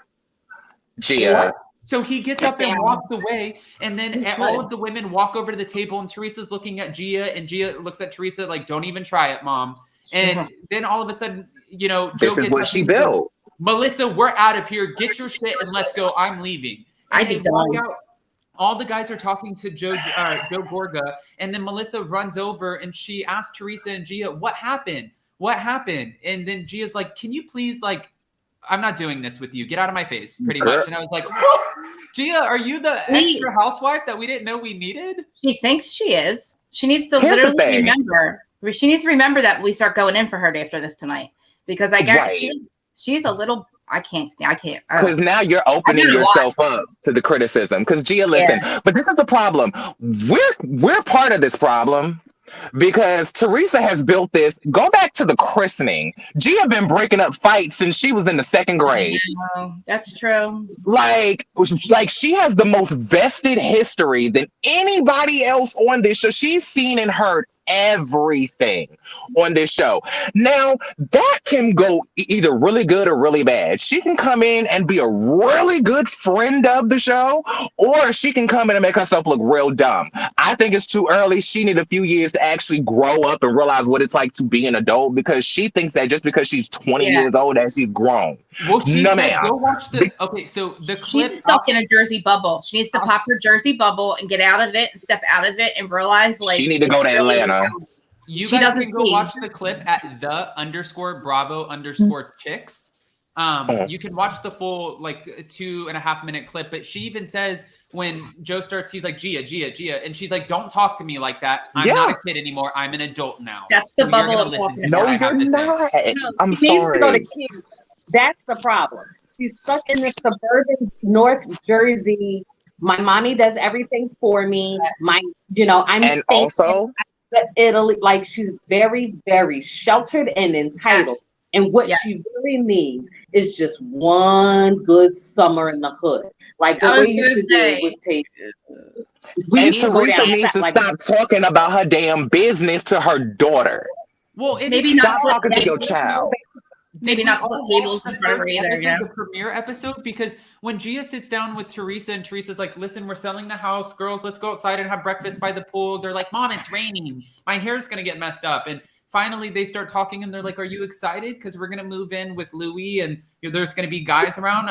Gia. So he gets up and walks away, and then all of the women walk over to the table, and Teresa's looking at Gia, and Gia looks at Teresa like, don't even try it, Mom. And then all of a sudden, you know, this is what she built. Melissa, we're out of here. Get your shit and let's go. I'm leaving. And they walk out. All the guys are talking to Joe Gorga, and then Melissa runs over and she asks Teresa and Gia, what happened? What happened? And then Gia's like, can you please, like, I'm not doing this with you. Get out of my face, pretty much. And I was like, Gia, are you the extra housewife that we didn't know we needed? She thinks she is. She needs to literally remember. She needs to remember that we start going in for her after this tonight. Because I guarantee she's a little... I can't. Because now you're opening yourself up to the criticism. Because Gia, listen, but this is the problem. We're part of this problem. Because Teresa has built this. Go back to the christening. Gia been breaking up fights since she was in the 2nd grade. That's true. Like she has the most vested history than anybody else on this show. She's seen and heard everything on this show. Now that can go either really good or really bad. She can come in and be a really good friend of the show, or she can come in and make herself look real dumb. I think it's too early. She need a few years to actually grow up and realize what it's like to be an adult, because she thinks that just because she's 20 years old that she's grown. Well, she said, go watch the so the clip. She's stuck in a Jersey bubble. She needs to pop her Jersey bubble and get out of it and step out of it and realize, like, she need to go to Atlanta. You guys can go watch the clip at _Bravo_chicks. You can watch the full, like, 2.5 minute clip, but she even says when Joe starts, he's like, Gia, and she's like, don't talk to me like that. I'm not a kid anymore. I'm an adult now. That's the bubble of listen. No, you're not. I'm sorry. That's the problem. She's stuck in the suburban North Jersey. My mommy does everything for me. I'm also Italy, like, she's very, very sheltered and entitled. And what she really needs is just one good summer in the hood. Like the way you used to do it was take. And Teresa needs to stop talking about her damn business to her daughter. Well, maybe stop talking to your child. Maybe not put tables in front of her either. The premiere episode, because when Gia sits down with Teresa and Teresa's like, listen, we're selling the house, girls, let's go outside and have breakfast by the pool. They're like, Mom, it's raining. My hair's going to get messed up. And finally they start talking and they're like, are you excited? Because we're going to move in with Louis and there's going to be guys around.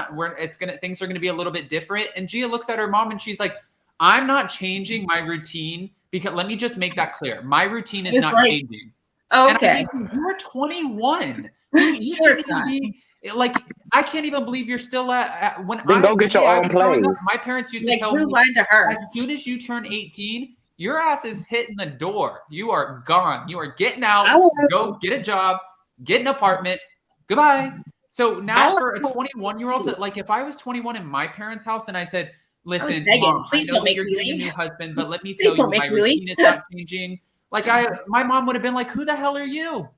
Things are going to be a little bit different. And Gia looks at her mom and she's like, I'm not changing my routine, because let me just make that clear. My routine is not changing. Okay. You're 21. You shouldn't be, like, I can't even believe you're still at when then go get your own place. My parents used to tell me, as soon as you turn 18, your ass is hitting the door. You are gone. You are getting out. Go get a job, get an apartment. Goodbye. So now for a 21-year-old, like, if I was 21 in my parents' house and I said, listen, Mom, I know you're getting a new husband, but let me tell you, my routine is not changing. Like, my mom would have been like, who the hell are you?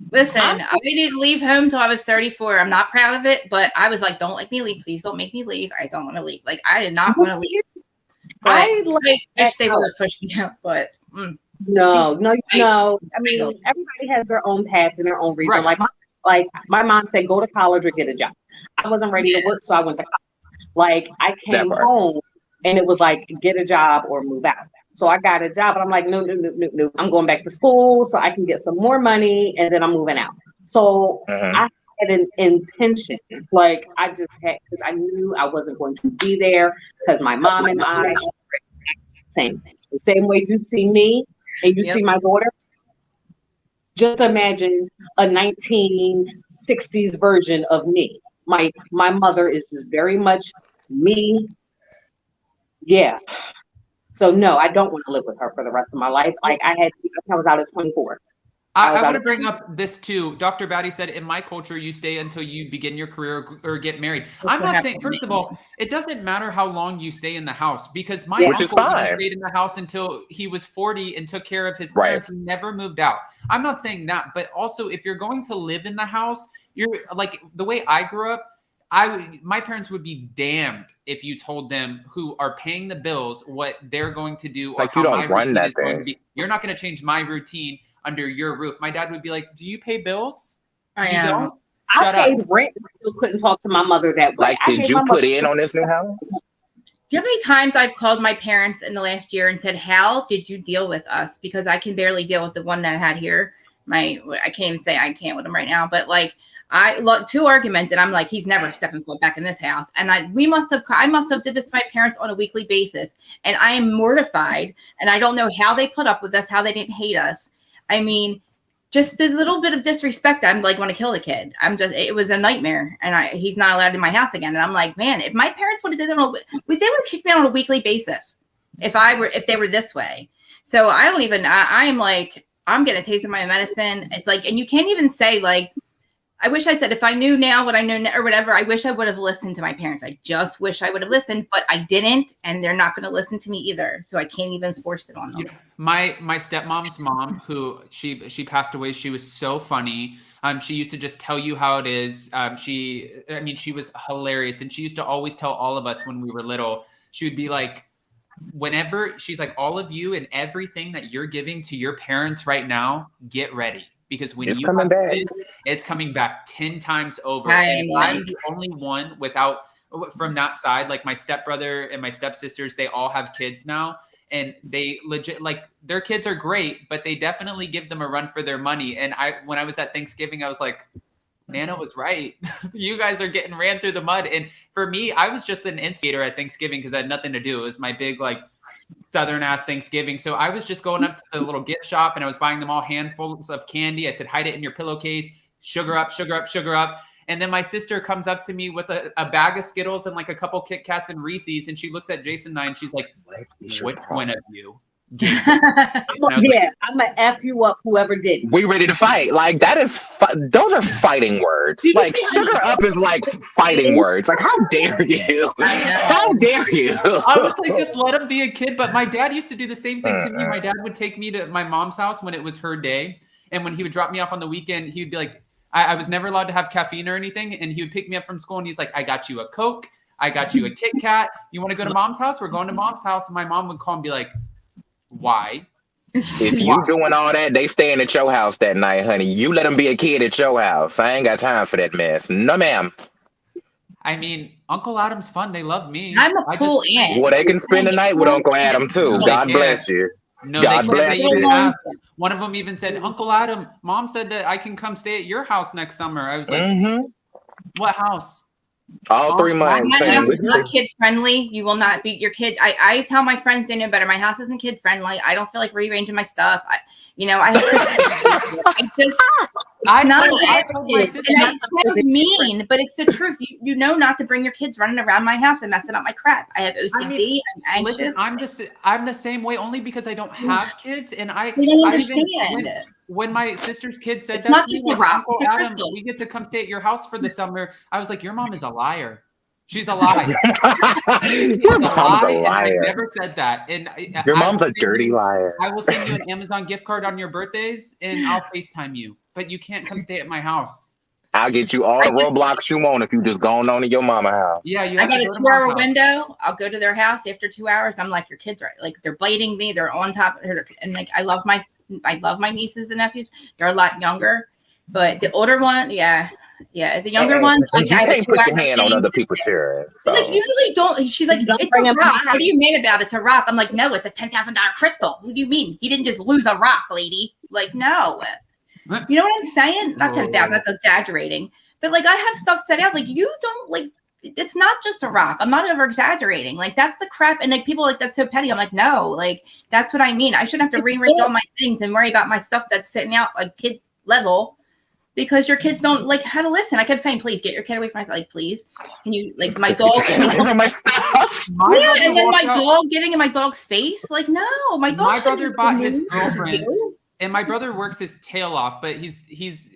Listen, I didn't leave home till I was 34. I'm not proud of it, but I was like, don't let me leave. Please don't make me leave. I don't want to leave. Like, I did not want to leave. I wish they would have pushed me out, but no. I mean, everybody has their own path and their own reason. Right. Like my mom said, go to college or get a job. I wasn't ready to work, so I went to college. Like, I came home and it was like, get a job or move out. So I got a job, but I'm like, no. I'm going back to school so I can get some more money, and then I'm moving out. So I had an intention. Like, I just had, because I knew I wasn't going to be there, because my mom and I, same thing. The same way you see me and you see my daughter. Just imagine a 1960s version of me. My mother is just very much me. Yeah. So no, I don't want to live with her for the rest of my life. Like I was out at 24. I want to bring up this too. Dr. Batty said, in my culture, you stay until you begin your career or get married. I'm not saying, first of all, it doesn't matter how long you stay in the house because my uncle stayed in the house until he was 40 and took care of his parents. He never moved out. I'm not saying that, but also if you're going to live in the house, you're like the way I grew up, my parents would be damned if you told them who are paying the bills what they're going to do. Like you don't run that thing. You're not going to change my routine under your roof. My dad would be like, do you pay bills? I you am. don't? I paid rent. I still couldn't talk to my mother that way. Like, did you put in on this new house? Do you know how many times I've called my parents in the last year and said, how did you deal with us? Because I can barely deal with the one that I had here. I can't even say I can't with him right now, but like I look 2 arguments and I'm like, he's never stepping foot back in this house. And I must have did this to my parents on a weekly basis. And I am mortified. And I don't know how they put up with us, how they didn't hate us. I mean, just a little bit of disrespect. I'm like, want to kill the kid. It was a nightmare. And he's not allowed in my house again. And I'm like, man, if my parents would have did it, they would have kicked me out on a weekly basis if they were this way. So I'm like, I'm getting a taste of my medicine. It's like, and you can't even say like, I wish I said, if I knew now what I know or whatever, I wish I would have listened to my parents. I just wish I would have listened, but I didn't. And they're not going to listen to me either. So I can't even force it on them. My stepmom's mom, who she passed away. She was so funny. She used to just tell you how it is. She was hilarious. And she used to always tell all of us when we were little, she would be like, whenever she's like, all of you and everything that you're giving to your parents right now, get ready. Because when it's coming back, it's coming back 10 times over. And I'm the only one from that side. Like my stepbrother and my stepsisters, they all have kids now. And they legit, like their kids are great, but they definitely give them a run for their money. And when I was at Thanksgiving, I was like, Nana was right. You guys are getting ran through the mud. And for me, I was just an instigator at Thanksgiving because I had nothing to do. It was my big like Southern ass Thanksgiving. So I was just going up to the little gift shop and I was buying them all handfuls of candy. I said, hide it in your pillowcase, sugar up, sugar up, sugar up. And then my sister comes up to me with a bag of Skittles and like a couple Kit Kats and Reese's. And she looks at Jason and I and she's like, which one of you? I'm gonna F you up, whoever did it. We ready to fight. Like that is, those are fighting words. Like sugar up is like fighting words. Like how dare you? How dare you? I was like, just let him be a kid. But my dad used to do the same thing to me. My dad would take me to my mom's house when it was her day. And when he would drop me off on the weekend, he would be like, I was never allowed to have caffeine or anything. And he would pick me up from school and he's like, I got you a Coke. I got you a Kit Kat. You want to go to mom's house? We're going to mom's house. And my mom would call and be like, why? If you doing all that, they staying at your house that night, honey. You let them be a kid at your house. I ain't got time for that mess. No, ma'am. I mean, Uncle Adam's fun. They love me. I'm a cool aunt. Well, they can spend the night with Uncle Adam too. God bless you. No, God bless you. One of them even said, Uncle Adam, Mom said that I can come stay at your house next summer. I was like, what house? All 3 months. My house is not kid friendly. You will not beat your kid. I tell my friends they know better. My house isn't kid friendly. I don't feel like rearranging my stuff. I sounds mean, but it's the truth. You know not to bring your kids running around my house and messing up my crap. I have OCD. I'm anxious. Listen, I'm the same way only because I don't have kids, and I don't understand. When my sister's kid said it's not just a rock, Uncle Adam, we get to come stay at your house for the summer. I was like, your mom is a liar. She's a liar. Your mom's a liar. I never said that. And your mom's a dirty liar. I will send you an Amazon gift card on your birthdays, and I'll FaceTime you. But you can't come stay at my house. I'll get you all the Roblox you want if you just going on to your mama's house. Yeah, I got a 2-hour window. I'll go to their house after 2 hours. I'm like, your kids are like they're biting me. They're on top of her, and like I love my nieces and nephews. They're a lot younger, but the older one, yeah. The younger one, you can't put your hand on other people's chairs. So. Like, you really don't. She's like, it's a rock. What are you mad about? It's a rock. I'm like, no, it's a $10,000 crystal. What do you mean? He didn't just lose a rock, lady. Like, no. You know what I'm saying? Not 10,000. That's exaggerating. But like, I have stuff set out. Like, you don't like. It's not just a rock. I'm not over exaggerating. Like, that's the crap. And like, people like that's so petty. I'm like, no. Like, that's what I mean. I shouldn't have to rearrange all my things and worry about my stuff that's sitting out like kid level. because your kids don't like how to listen. I kept saying, please get your kid away from my like, please. Can you like my dog my stuff? Yeah, and then my dog getting in my dog's face. Like, no, my dog. My brother bought his girlfriend, and my brother works his tail off, but he's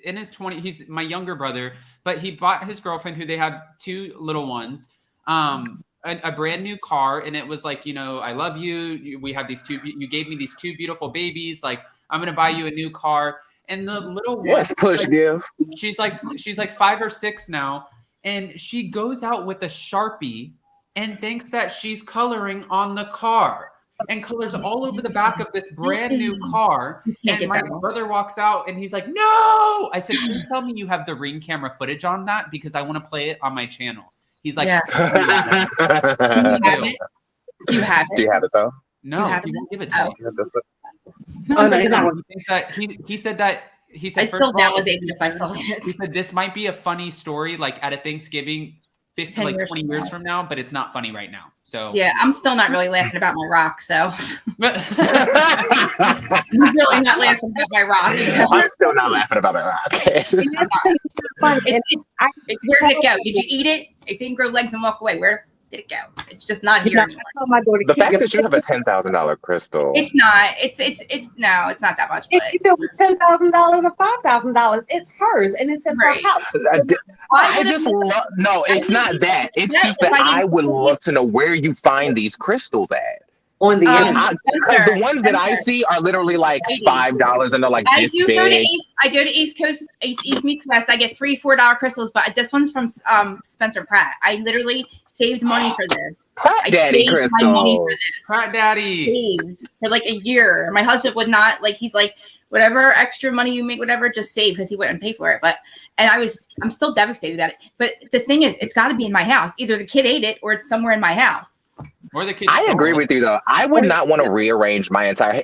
in his 20s. He's my younger brother, but he bought his girlfriend, who they have 2 little ones, a brand new car, and it was like, you know, I love you. We have these 2. You gave me these 2 beautiful babies. Like, I'm gonna buy you a new car. And the little one, yes, push give. She's like 5 or 6 now, and she goes out with a Sharpie and thinks that she's coloring on the car and colors all over the back of this brand new car. And my brother walks out and he's like, "No!" I said, "Can you tell me you have the Ring camera footage on that because I want to play it on my channel?" He's like, yeah. Do you have it? Do you have it though? No, he won't give it to me. Oh, no, he's not. He thinks that he said that he said. I still validated if I saw it. He said this might be a funny story, like at a Thanksgiving, 20 years from now, but it's not funny right now. So yeah, I'm still not really laughing about my rock. So I'm really not laughing about my rock. So. I'm still not laughing about my rock. Where did it go? Did you eat it? It didn't grow legs and walk away. Where did it go? It's just not here anymore. The fact that you have a $10,000 crystal. It's not. No, it's not that much. But if it was $10,000 or $5,000, it's hers and it's in her house. I just love. No, it's not that. It's just that I would love to know where you find these crystals at. On the because the ones that I see are literally like $5 and they're like this big. I go to East Coast, East meets West. I get $3-4 crystals, but this one's from Spencer Pratt. I literally saved money for this. Pratt Daddy crystal. Pratt Daddy. Saved for like a year. My husband would not like. He's like, whatever extra money you make, whatever, just save because he wouldn't pay for it. But I'm still devastated at it. But the thing is, it's got to be in my house. Either the kid ate it or it's somewhere in my house. Or the kid. I agree with you though. I would not want to rearrange my entire,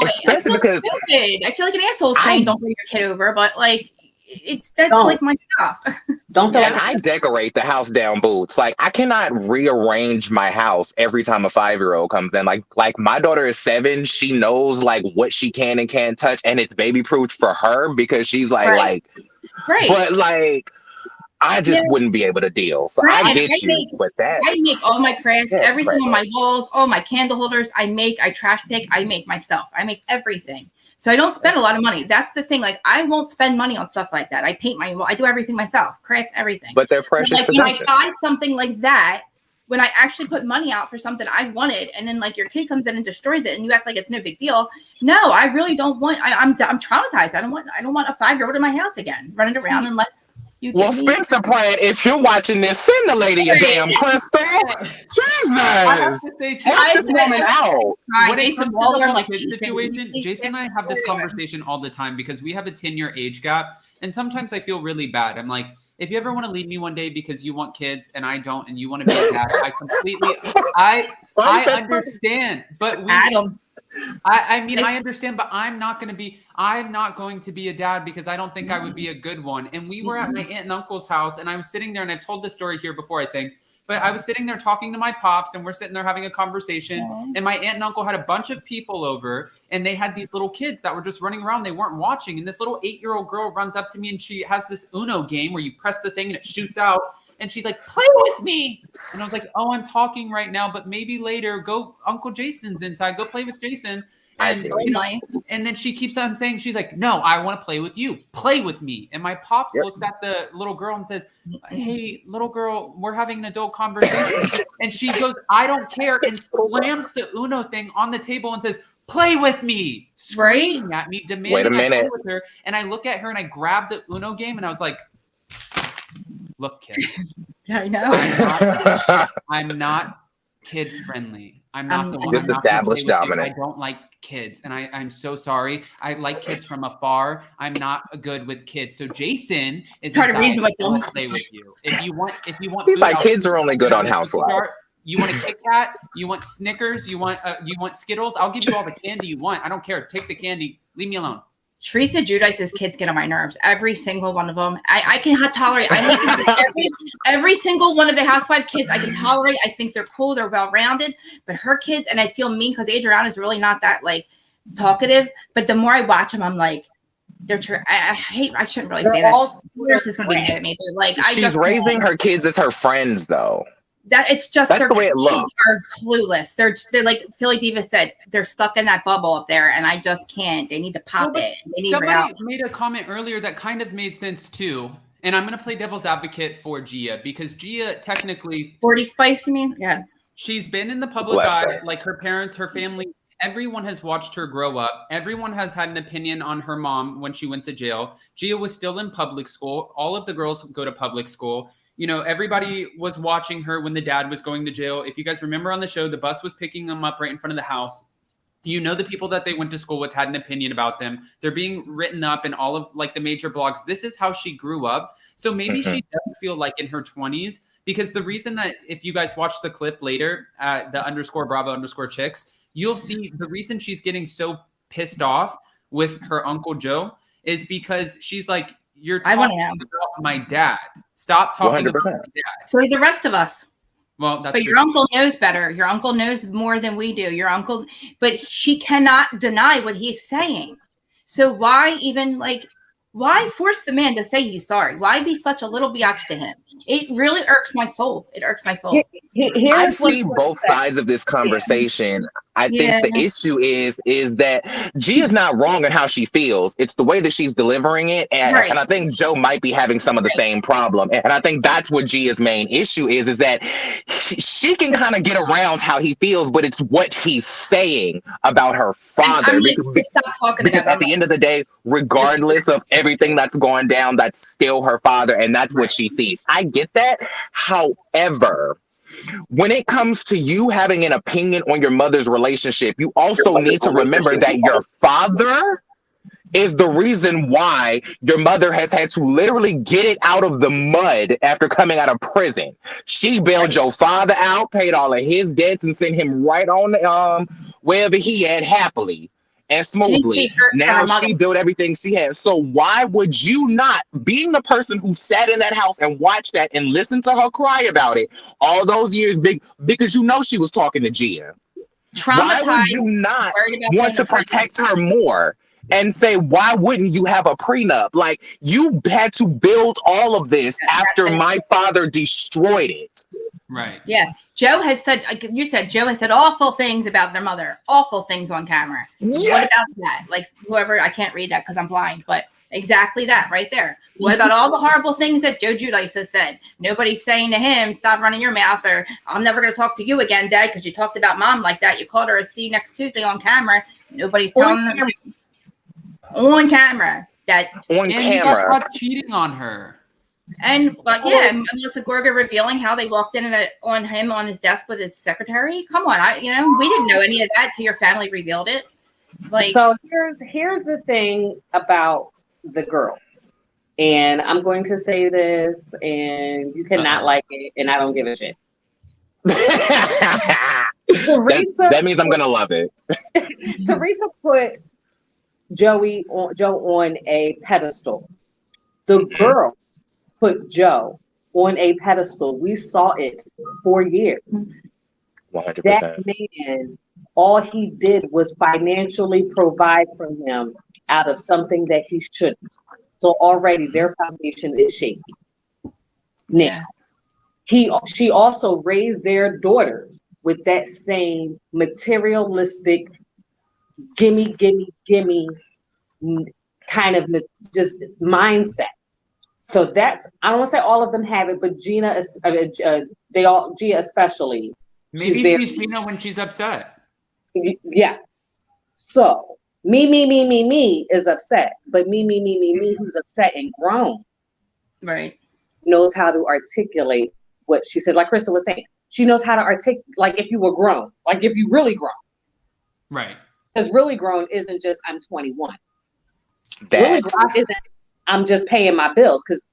especially because stupid. I feel like an asshole saying don't bring your kid over, but like that's like my stuff. Don't feel like I decorate the house down boots. Like I cannot rearrange my house every time a 5-year-old comes in. Like my daughter is 7. She knows like what she can and can't touch, and it's baby proof for her because she's like, but like. I just wouldn't be able to deal. So I get you with that. I make all my crafts, everything on my walls, all my candle holders. I trash pick. I make my stuff. I make everything. So I don't spend a lot of money. That's the thing. Like I won't spend money on stuff like that. I paint I do everything myself, crafts, everything. But they're precious possessions. When I buy something like that, when I actually put money out for something I wanted, and then like your kid comes in and destroys it, and you act like it's no big deal. No, I really don't want. I'm traumatized. I don't want a 5-year-old in my house again, running around unless. Well, Spencer Pratt, if you're watching this, send the lady a damn crystal. Jesus! Help this woman out. When it comes to the kid situation, Jason and I have this conversation all the time because we have a 10-year age gap, and sometimes I feel really bad. I'm like, if you ever want to leave me one day because you want kids and I don't, and you want to be a dad, I understand. But I mean, I understand, but I'm not going to be a dad because I don't think I would be a good one. And we were at my aunt and uncle's house, and I was sitting there, and I've told this story here before, I think, but I was sitting there talking to my pops, and we're sitting there having a conversation, and my aunt and uncle had a bunch of people over, and they had these little kids that were just running around. They weren't watching. And this little 8-year-old girl runs up to me, and she has this Uno game where you press the thing and it shoots out. And she's like, play with me. And I was like, oh, I'm talking right now, but maybe later, go, Uncle Jason's inside, go play with Jason. And, and then she keeps on saying, she's like, no, I want to play with you. Play with me. And my pops looks at the little girl and says, hey, little girl, we're having an adult conversation. And she goes, I don't care, and slams the Uno thing on the table and says, play with me. Screaming at me, demanding Wait a minute. I play with her. And I look at her and I grab the Uno game and I was like, look, kid. I know. I'm not kid friendly. I'm not the one. Just established dominance. I don't like kids, and I'm so sorry. I like kids from afar. I'm not good with kids. So Jason is part of reason why I don't play with you. If you want, he's food, like kids are only good on Housewives. You want a Kit Kat? You want Snickers? You want Skittles? I'll give you all the candy you want. I don't care. Take the candy. Leave me alone. Teresa Giudice's kids get on my nerves. Every single one of them. I cannot tolerate. Every single one of the housewife kids I can tolerate. I think they're cool. They're well-rounded. But her kids, and I feel mean because Adriana's really not that like talkative. But the more I watch them, I'm like, I hate. I shouldn't really They're say that. all Yours is going to be mad at me, but like I She's just raising her kids as her friends, though. that it's just That's their the way it kids looks. are clueless. They're like Philly Diva said. They're stuck in that bubble up there, and I just can't. They need to pop it. They need Somebody reality. made a comment earlier that kind of made sense too. And I'm going to play devil's advocate for Gia because Gia technically 40 Spice, you mean? Yeah. She's been in the public Bless eye, her. like her parents, her family, everyone has watched her grow up. Everyone has had an opinion on her mom when she went to jail. Gia was still in public school. All of the girls go to public school. You know, everybody was watching her when the dad was going to jail. If you guys remember on the show, the bus was picking them up right in front of the house. You know, the people that they went to school with had an opinion about them. They're being written up in all of like the major blogs. This is how she grew up. So maybe she does feel like in her 20s, because the reason that if you guys watch the clip later at the _Bravo_chicks, you'll see the reason she's getting so pissed off with her Uncle Joe is because she's like, you're talking about my dad. Stop talking 100%. about my dad. So the rest of us. Well, that's but true. your uncle knows better. Your uncle knows more than we do. Your uncle, but she cannot deny what he's saying. So why even why force the man to say he's sorry? Why be such a little biatch to him? It really irks my soul. It irks my soul. I see both sides of this conversation. I think the issue is that Gia's not wrong in how she feels. It's the way that she's delivering it. And, and I think Joe might be having some of the same problem. And I think that's what Gia's main issue is that she can kind of get around how he feels, but it's what he's saying about her father. Because at the end of the day, regardless of everything that's going down, that's still her father. And that's what she sees. I get that. However, when it comes to you having an opinion on your mother's relationship, you also need to remember that your father is the reason why your mother has had to literally get it out of the mud after coming out of prison. She bailed your father out, paid all of his debts, and sent him right on wherever he had happily and smoothly. Now she built everything she has. So why would you not, being the person who sat in that house and watched that and listened to her cry about it all those years, because you know she was talking to Gia. Why would you not want to protect her more and say, why wouldn't you have a prenup? Like, you had to build all of this after my father destroyed it. Right. Yeah. Joe has said, like you said, Joe has said awful things about their mother, awful things on camera. Yeah. What about that? Like whoever, I can't read that because I'm blind, but exactly that right there. What about all the horrible things that Joe Giudice has said? Nobody's saying to him, stop running your mouth, or I'm never going to talk to you again, Dad, because you talked about Mom like that. You called her a see you next Tuesday on camera. Nobody's telling them on camera that on camera cheating on her. And Melissa Gorga revealing how they walked in on him on his desk with his secretary. Come on, we didn't know any of that till your family revealed it. Like, so here's the thing about the girls, and I'm going to say this, and you cannot like it, and I don't give a shit. that means I'm gonna love it. Teresa put Joe on a pedestal. The girls put Joe on a pedestal. We saw it for years. 100%. That man, all he did was financially provide for them out of something that he shouldn't. So already their foundation is shaky. Now, she also raised their daughters with that same materialistic, gimme kind of just mindset. So that's, I don't want to say all of them have it, but Gia especially. Maybe she's Gina when she's upset. Yes. So me is upset, but me who's upset and grown, right, knows how to articulate what she said. Like Krista was saying, she knows how to articulate. Like if you were grown, like if you really grown, right? Because really grown isn't just I'm 21. Really grown isn't I'm just paying my bills, because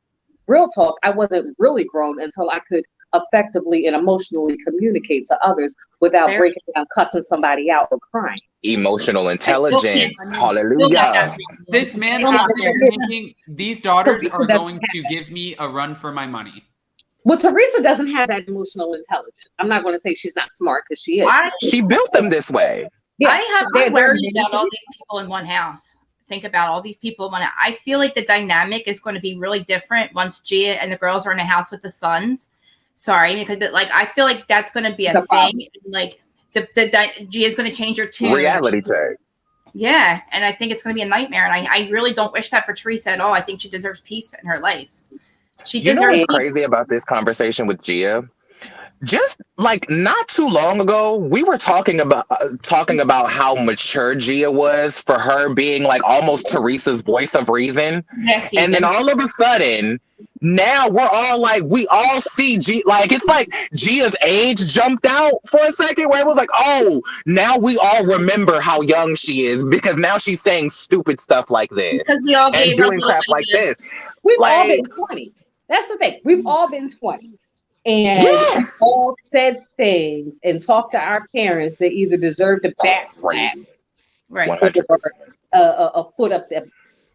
real talk, I wasn't really grown until I could effectively and emotionally communicate to others without breaking down, cussing somebody out, or crying. Emotional intelligence. Hallelujah. This man has to be thinking, these daughters are going to give me a run for my money. Well, Teresa doesn't have that emotional intelligence. I'm not going to say she's not smart, because she is. She built them this way. Yeah, I worried about all these people in one house. think about all these people. When I feel like the dynamic is going to be really different once Gia and the girls are in the house with the sons. Sorry, because but like I feel like that's going to be a thing. Like Gia is going to change her tune. Reality check. Yeah, and I think it's going to be a nightmare. And I really don't wish that for Teresa at all. I think she deserves peace in her life. You know what's crazy about this conversation with Gia? Just like not too long ago, we were talking about how mature Gia was for her being like almost Teresa's voice of reason. Yes, and then all of a sudden, now we're all like, we all see Gia. Like it's like Gia's age jumped out for a second, where it was like, oh, now we all remember how young she is because now she's saying stupid stuff like this because we all and doing crap like this. We've all been 20. That's the thing. We've all been 20. And yes. all said things and talked to our parents that either deserve to backslap, right, or a foot up there,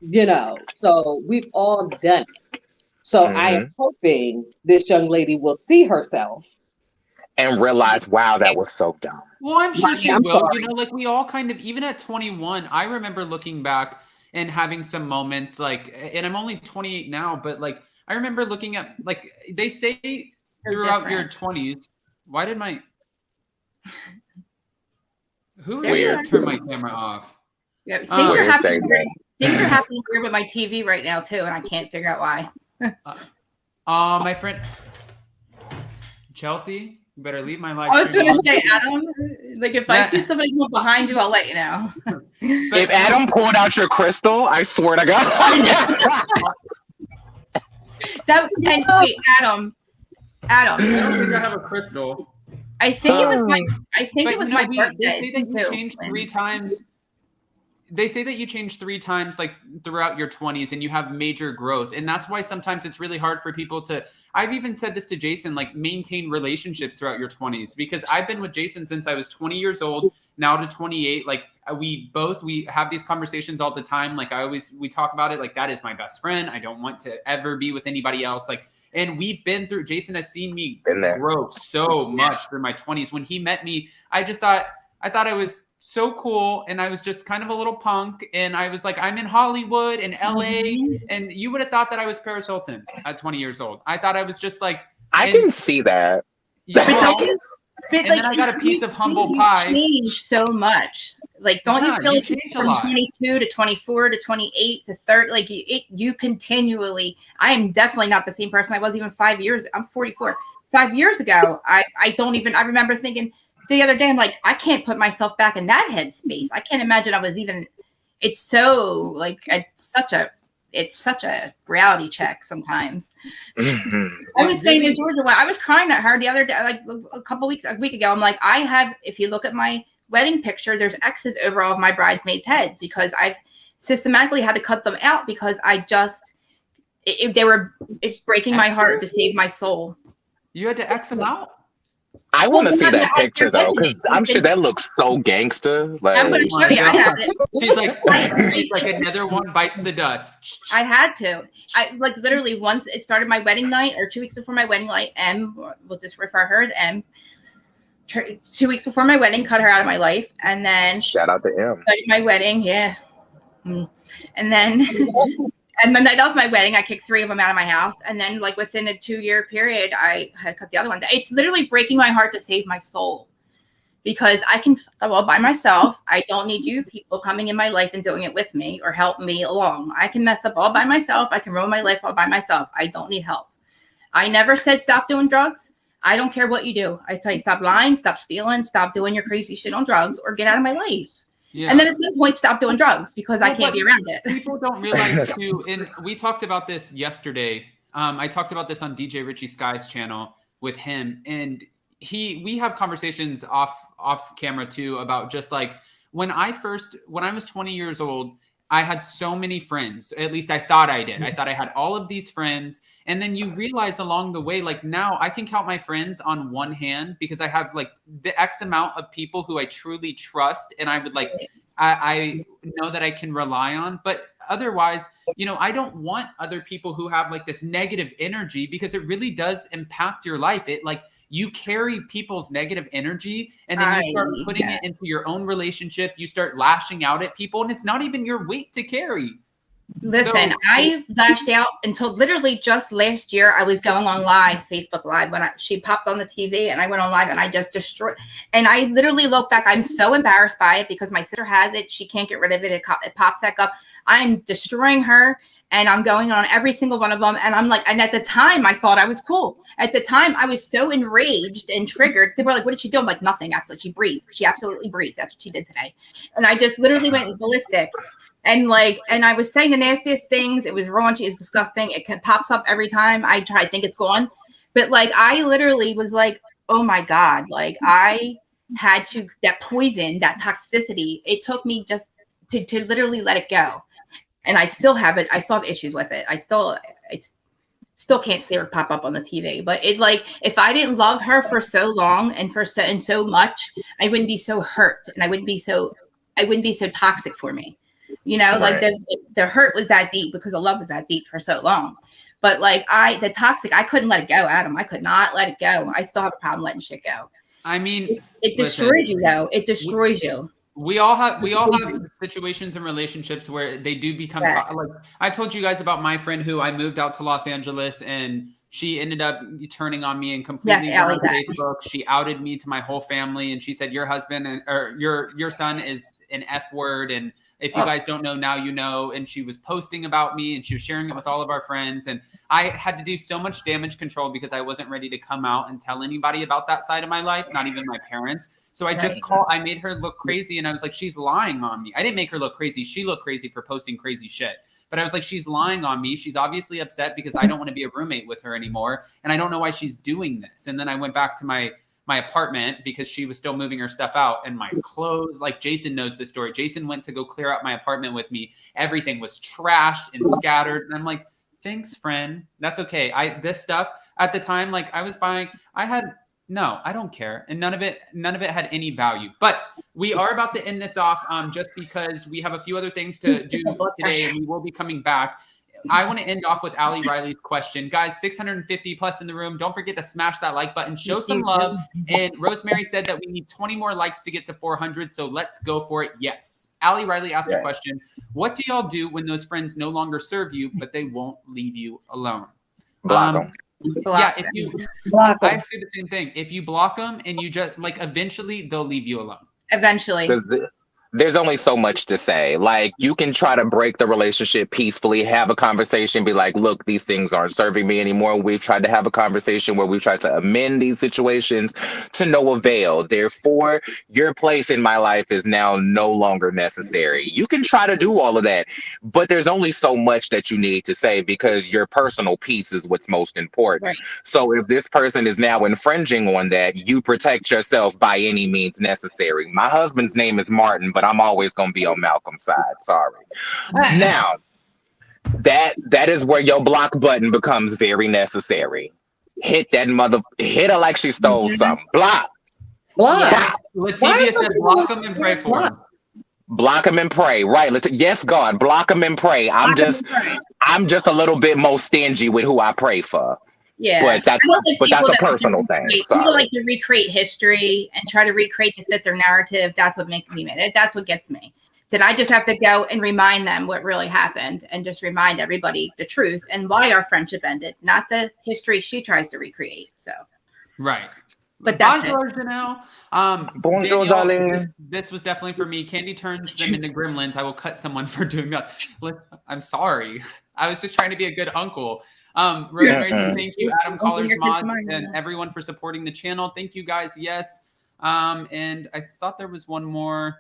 you know. So we've all done it. So I am hoping this young lady will see herself and realize, wow, that was so dumb. Well, I'm sure she I'm will. sorry. You know, like we all kind of, even at 21, I remember looking back and having some moments like, and I'm only 28 now, but like I remember looking at, like they say throughout your 20s. Why did my who turned my camera off? Yeah, things are happening. Things are happening here with my TV right now too, and I can't figure out why. My friend Chelsea, you better leave my live. I was going to say, Adam, like if I see somebody go behind you, I'll let you know. If Adam pulled out your crystal, I swear to God. And wait, Adam, I don't think I have a crystal. I think it was my. I think it was my birthday. They say that you changed 3 times. They say that you change 3 times, like throughout your 20s, and you have major growth, and that's why sometimes it's really hard for people to. I've even said this to Jason, like maintain relationships throughout your 20s, because I've been with Jason since I was 20 years old, now to 28. Like we have these conversations all the time. Like we talk about it. Like that is my best friend. I don't want to ever be with anybody else. Like. And we've been through, Jason has seen me grow so much through my 20s. When he met me, I thought I was so cool, and I was just kind of a little punk, and I was like, I'm in Hollywood and LA, and you would have thought that I was Paris Hilton at 20 years old. I thought I was just like, I didn't see that. But and then I got a piece of humble pie. Changed so much. Like, don't you feel like from 22 to 24 to 28 to 30? Like, you continually. I am definitely not the same person I was even 5 years. I'm 44. 5 years ago, I don't even. I remember thinking the other day, I'm like, I can't put myself back in that headspace. I can't imagine I was even. It's so like it's such a reality check sometimes. I was saying in Georgia, I was crying at her the other day, like a week ago. I'm like, if you look at my wedding picture, there's X's over all of my bridesmaids' heads because I've systematically had to cut them out because it's breaking my heart to save my soul. You had to X them out? I want to see that picture though, because I'm sure that looks so gangster. Like, I'm going to show you. I have it. She's like another one bites the dust. I had to. I like literally once it started my wedding night, or 2 weeks before my wedding night. M, we'll just refer her as M. 2 weeks before my wedding, cut her out of my life, and then shout out to M. Started my wedding, yeah. And then. And the night of my wedding, I kicked 3 of them out of my house. And then, like, within a 2-year period, I had cut the other one. It's literally breaking my heart to save my soul. Because I can all by myself. I don't need you people coming in my life and doing it with me or help me along. I can mess up all by myself. I can ruin my life all by myself. I don't need help. I never said stop doing drugs. I don't care what you do. I tell you, stop lying, stop stealing, stop doing your crazy shit on drugs, or get out of my life. Yeah. And then at some point, stop doing drugs because I can't be around it. People don't realize too, and we talked about this yesterday. I talked about this on DJ Richie Sky's channel with him, and we have conversations off camera too about just like when I was 20 years old, I had so many friends. At least I thought I did. I thought I had all of these friends. And then you realize along the way, like now I can count my friends on one hand because I have like the X amount of people who I truly trust. And I would like, I know that I can rely on. But otherwise, I don't want other people who have like this negative energy because it really does impact your life. It like, you carry people's negative energy and then you start putting it into your own relationship. You start lashing out at people and it's not even your weight to carry. Listen, I lashed out until literally just last year. I was going on live, Facebook Live, when she popped on the TV and I went on live and I just destroyed. And I literally look back. I'm so embarrassed by it because my sister has it. She can't get rid of it. It pops back up. I'm destroying her and I'm going on every single one of them. And I'm like, and at the time I thought I was cool. At the time I was so enraged and triggered. People were like, what did she do? I'm like, nothing. Absolutely. She breathed. She absolutely breathed. That's what she did today. And I just literally went ballistic. And I was saying the nastiest things. It was raunchy. It's disgusting. It pops up every time I try. I think it's gone. But like, I literally was like, oh my God. Like I had to, that poison, that toxicity, it took me just to literally let it go. And I still have it. I still have issues with it. I still can't see her pop up on the TV. But it like, if I didn't love her for so long and so much, I wouldn't be so hurt and I wouldn't be so toxic for me. You know, like the hurt was that deep because the love was that deep for so long. But like the toxic, I couldn't let it go, Adam. I could not let it go. I still have a problem letting shit go. I mean, it destroys you though. It destroys you. We all have situations and relationships where they do become like I told you guys about my friend who I moved out to Los Angeles and she ended up turning on me and completely on Facebook. She outed me to my whole family and she said your husband or your son is an F word and if you guys don't know now, you know. And she was posting about me and she was sharing it with all of our friends. And I had to do so much damage control because I wasn't ready to come out and tell anybody about that side of my life, not even my parents. So I I made her look crazy and I was like, she's lying on me. I didn't make her look crazy. She looked crazy for posting crazy shit. But I was like, she's lying on me. She's obviously upset because I don't want to be a roommate with her anymore. And I don't know why she's doing this. And then I went back to my apartment because she was still moving her stuff out and my clothes, like Jason knows this story. Jason went to go clear out my apartment with me. Everything was trashed and scattered. And I'm like, thanks, friend. That's okay. This stuff at the time, like I was buying, I don't care. And none of it had any value, but we are about to end this off just because we have a few other things to do today and we will be coming back. I want to end off with Ali Riley's question. Guys, 650 plus in the room. Don't forget to smash that like button. Show some love. And Rosemary said that we need 20 more likes to get to 400. So let's go for it. Yes. Ali Riley asked a question. What do y'all do when those friends no longer serve you, but they won't leave you alone? Block them. I say the same thing. If you block them and you just eventually they'll leave you alone. Eventually. There's only so much to say. Like, you can try to break the relationship peacefully, have a conversation, be like, look, these things aren't serving me anymore. We've tried to have a conversation where we've tried to amend these situations to no avail. Therefore, your place in my life is now no longer necessary. You can try to do all of that, but there's only so much that you need to say because your personal peace is what's most important. Right. So if this person is now infringing on that, you protect yourself by any means necessary. My husband's name is Martin, but I'm always going to be on Malcolm's side. Sorry. Now, that is where your block button becomes very necessary. Hit her like she stole something. Block. Lativia said block them and pray for them. Block them and pray. Right. Yes, God. Block them and pray. I'm just a little bit more stingy with who I pray for. Yeah, but that's a personal thing. People like to recreate history and try to recreate to fit their narrative. That's what makes me mad. That's what gets me. Then I just have to go and remind them what really happened and just remind everybody the truth and why our friendship ended, not the history she tries to recreate. So, right. But that's Bonjour, Janelle. Bonjour, darling. This was definitely for me. Candy turns them into gremlins. I will cut someone for doing that. I'm sorry. I was just trying to be a good uncle. Rosemary, thank you, Adam Collar's Mod, and everyone for supporting the channel. Thank you guys. Yes. And I thought there was one more.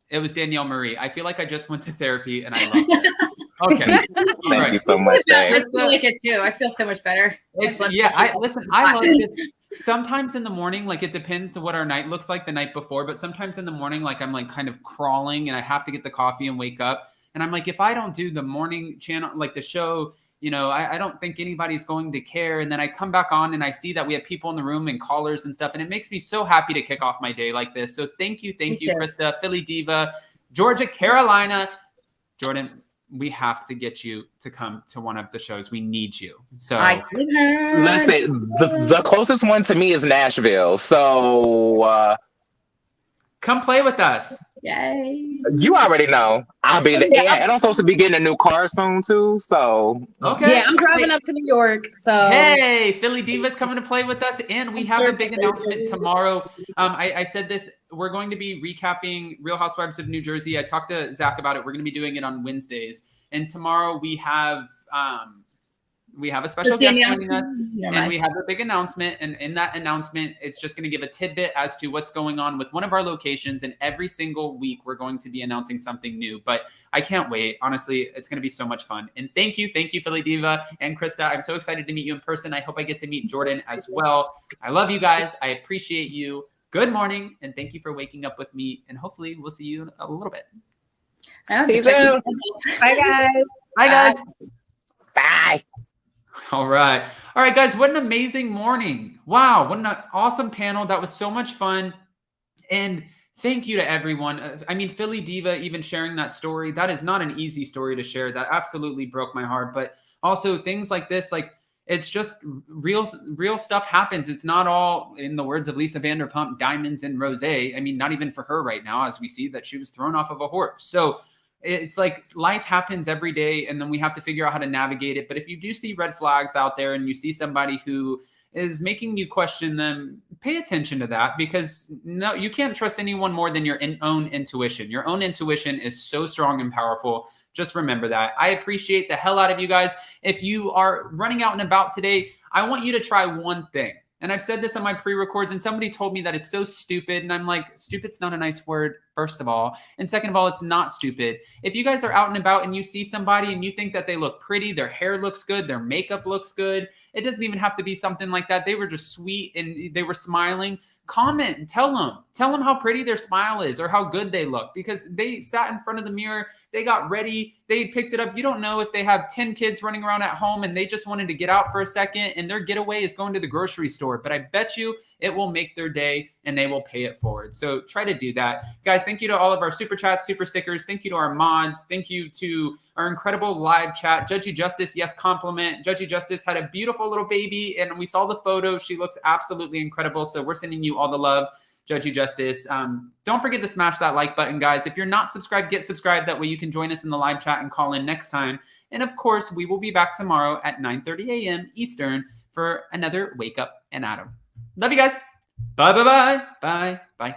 It was Danielle Marie. I feel like I just went to therapy and I loved it. Okay. Thank you so much, Dave. I feel like it too. I feel so much better. I love it. Sometimes in the morning, like it depends on what our night looks like the night before, but sometimes in the morning, like I'm like kind of crawling and I have to get the coffee and wake up. And I'm like, if I don't do the morning channel, like the show, I don't think anybody's going to care. And then I come back on and I see that we have people in the room and callers and stuff. And it makes me so happy to kick off my day like this. So thank you, Krista, Philly Diva, Georgia, Carolina, Jordan. we have to get you to come to one of the shows. We need you. So listen, the closest one to me is Nashville. So come play with us. Yay. You already know. I'll be there. And I'm supposed to be getting a new car soon too. So okay. Yeah, I'm driving up to New York. So hey, Philly Diva's coming to play with us, and we have a big announcement tomorrow. I said this. We're going to be recapping Real Housewives of New Jersey. I talked to Zach about it. We're going to be doing it on Wednesdays, and tomorrow we have a special guest joining us, and we have a big announcement. And in that announcement, it's just going to give a tidbit as to what's going on with one of our locations. And every single week, we're going to be announcing something new. But I can't wait. Honestly, it's going to be so much fun. And thank you, Philly Diva and Krista. I'm so excited to meet you in person. I hope I get to meet Jordan as well. I love you guys. I appreciate you. Good morning, and thank you for waking up with me. And hopefully, we'll see you in a little bit. See you soon. Bye, guys. Bye, guys. Bye. All right, guys. What an amazing morning! Wow, what an awesome panel. That was so much fun, and thank you to everyone. I mean, Philly Diva even sharing that story. That is not an easy story to share. That absolutely broke my heart. But also things like this, like. It's just real stuff happens. It's not all, in the words of Lisa Vanderpump, diamonds and rosé. I mean, not even for her right now, as we see that she was thrown off of a horse. So it's like life happens every day, and then we have to figure out how to navigate it. But if you do see red flags out there and you see somebody who is making you question them, pay attention to that, because no, you can't trust anyone more than your own intuition. Your own intuition is so strong and powerful. Just remember that. I appreciate the hell out of you guys. If you are running out and about today, I want you to try one thing. And I've said this on my pre-records, and somebody told me that it's so stupid. And I'm like, stupid's not a nice word, first of all. And second of all, it's not stupid. If you guys are out and about and you see somebody and you think that they look pretty, their hair looks good, their makeup looks good, it doesn't even have to be something like that. They were just sweet and they were smiling. Comment and tell them how pretty their smile is or how good they look, because they sat in front of the mirror, they got ready, they picked it up. You don't know if they have 10 kids running around at home and they just wanted to get out for a second and their getaway is going to the grocery store, but I bet you it will make their day and they will pay it forward. So try to do that. Guys, thank you to all of our super chats, super stickers. Thank you to our mods. Thank you to our incredible live chat. Judgy Justice, yes, compliment. Judgy Justice had a beautiful little baby and we saw the photo. She looks absolutely incredible. So we're sending you all the love, Judgy Justice. Don't forget to smash that like button, guys. If you're not subscribed, get subscribed. That way you can join us in the live chat and call in next time. And of course, we will be back tomorrow at 9:30 a.m. Eastern for another Wake Up and Adam. Love you guys. Bye, bye, bye. Bye, bye.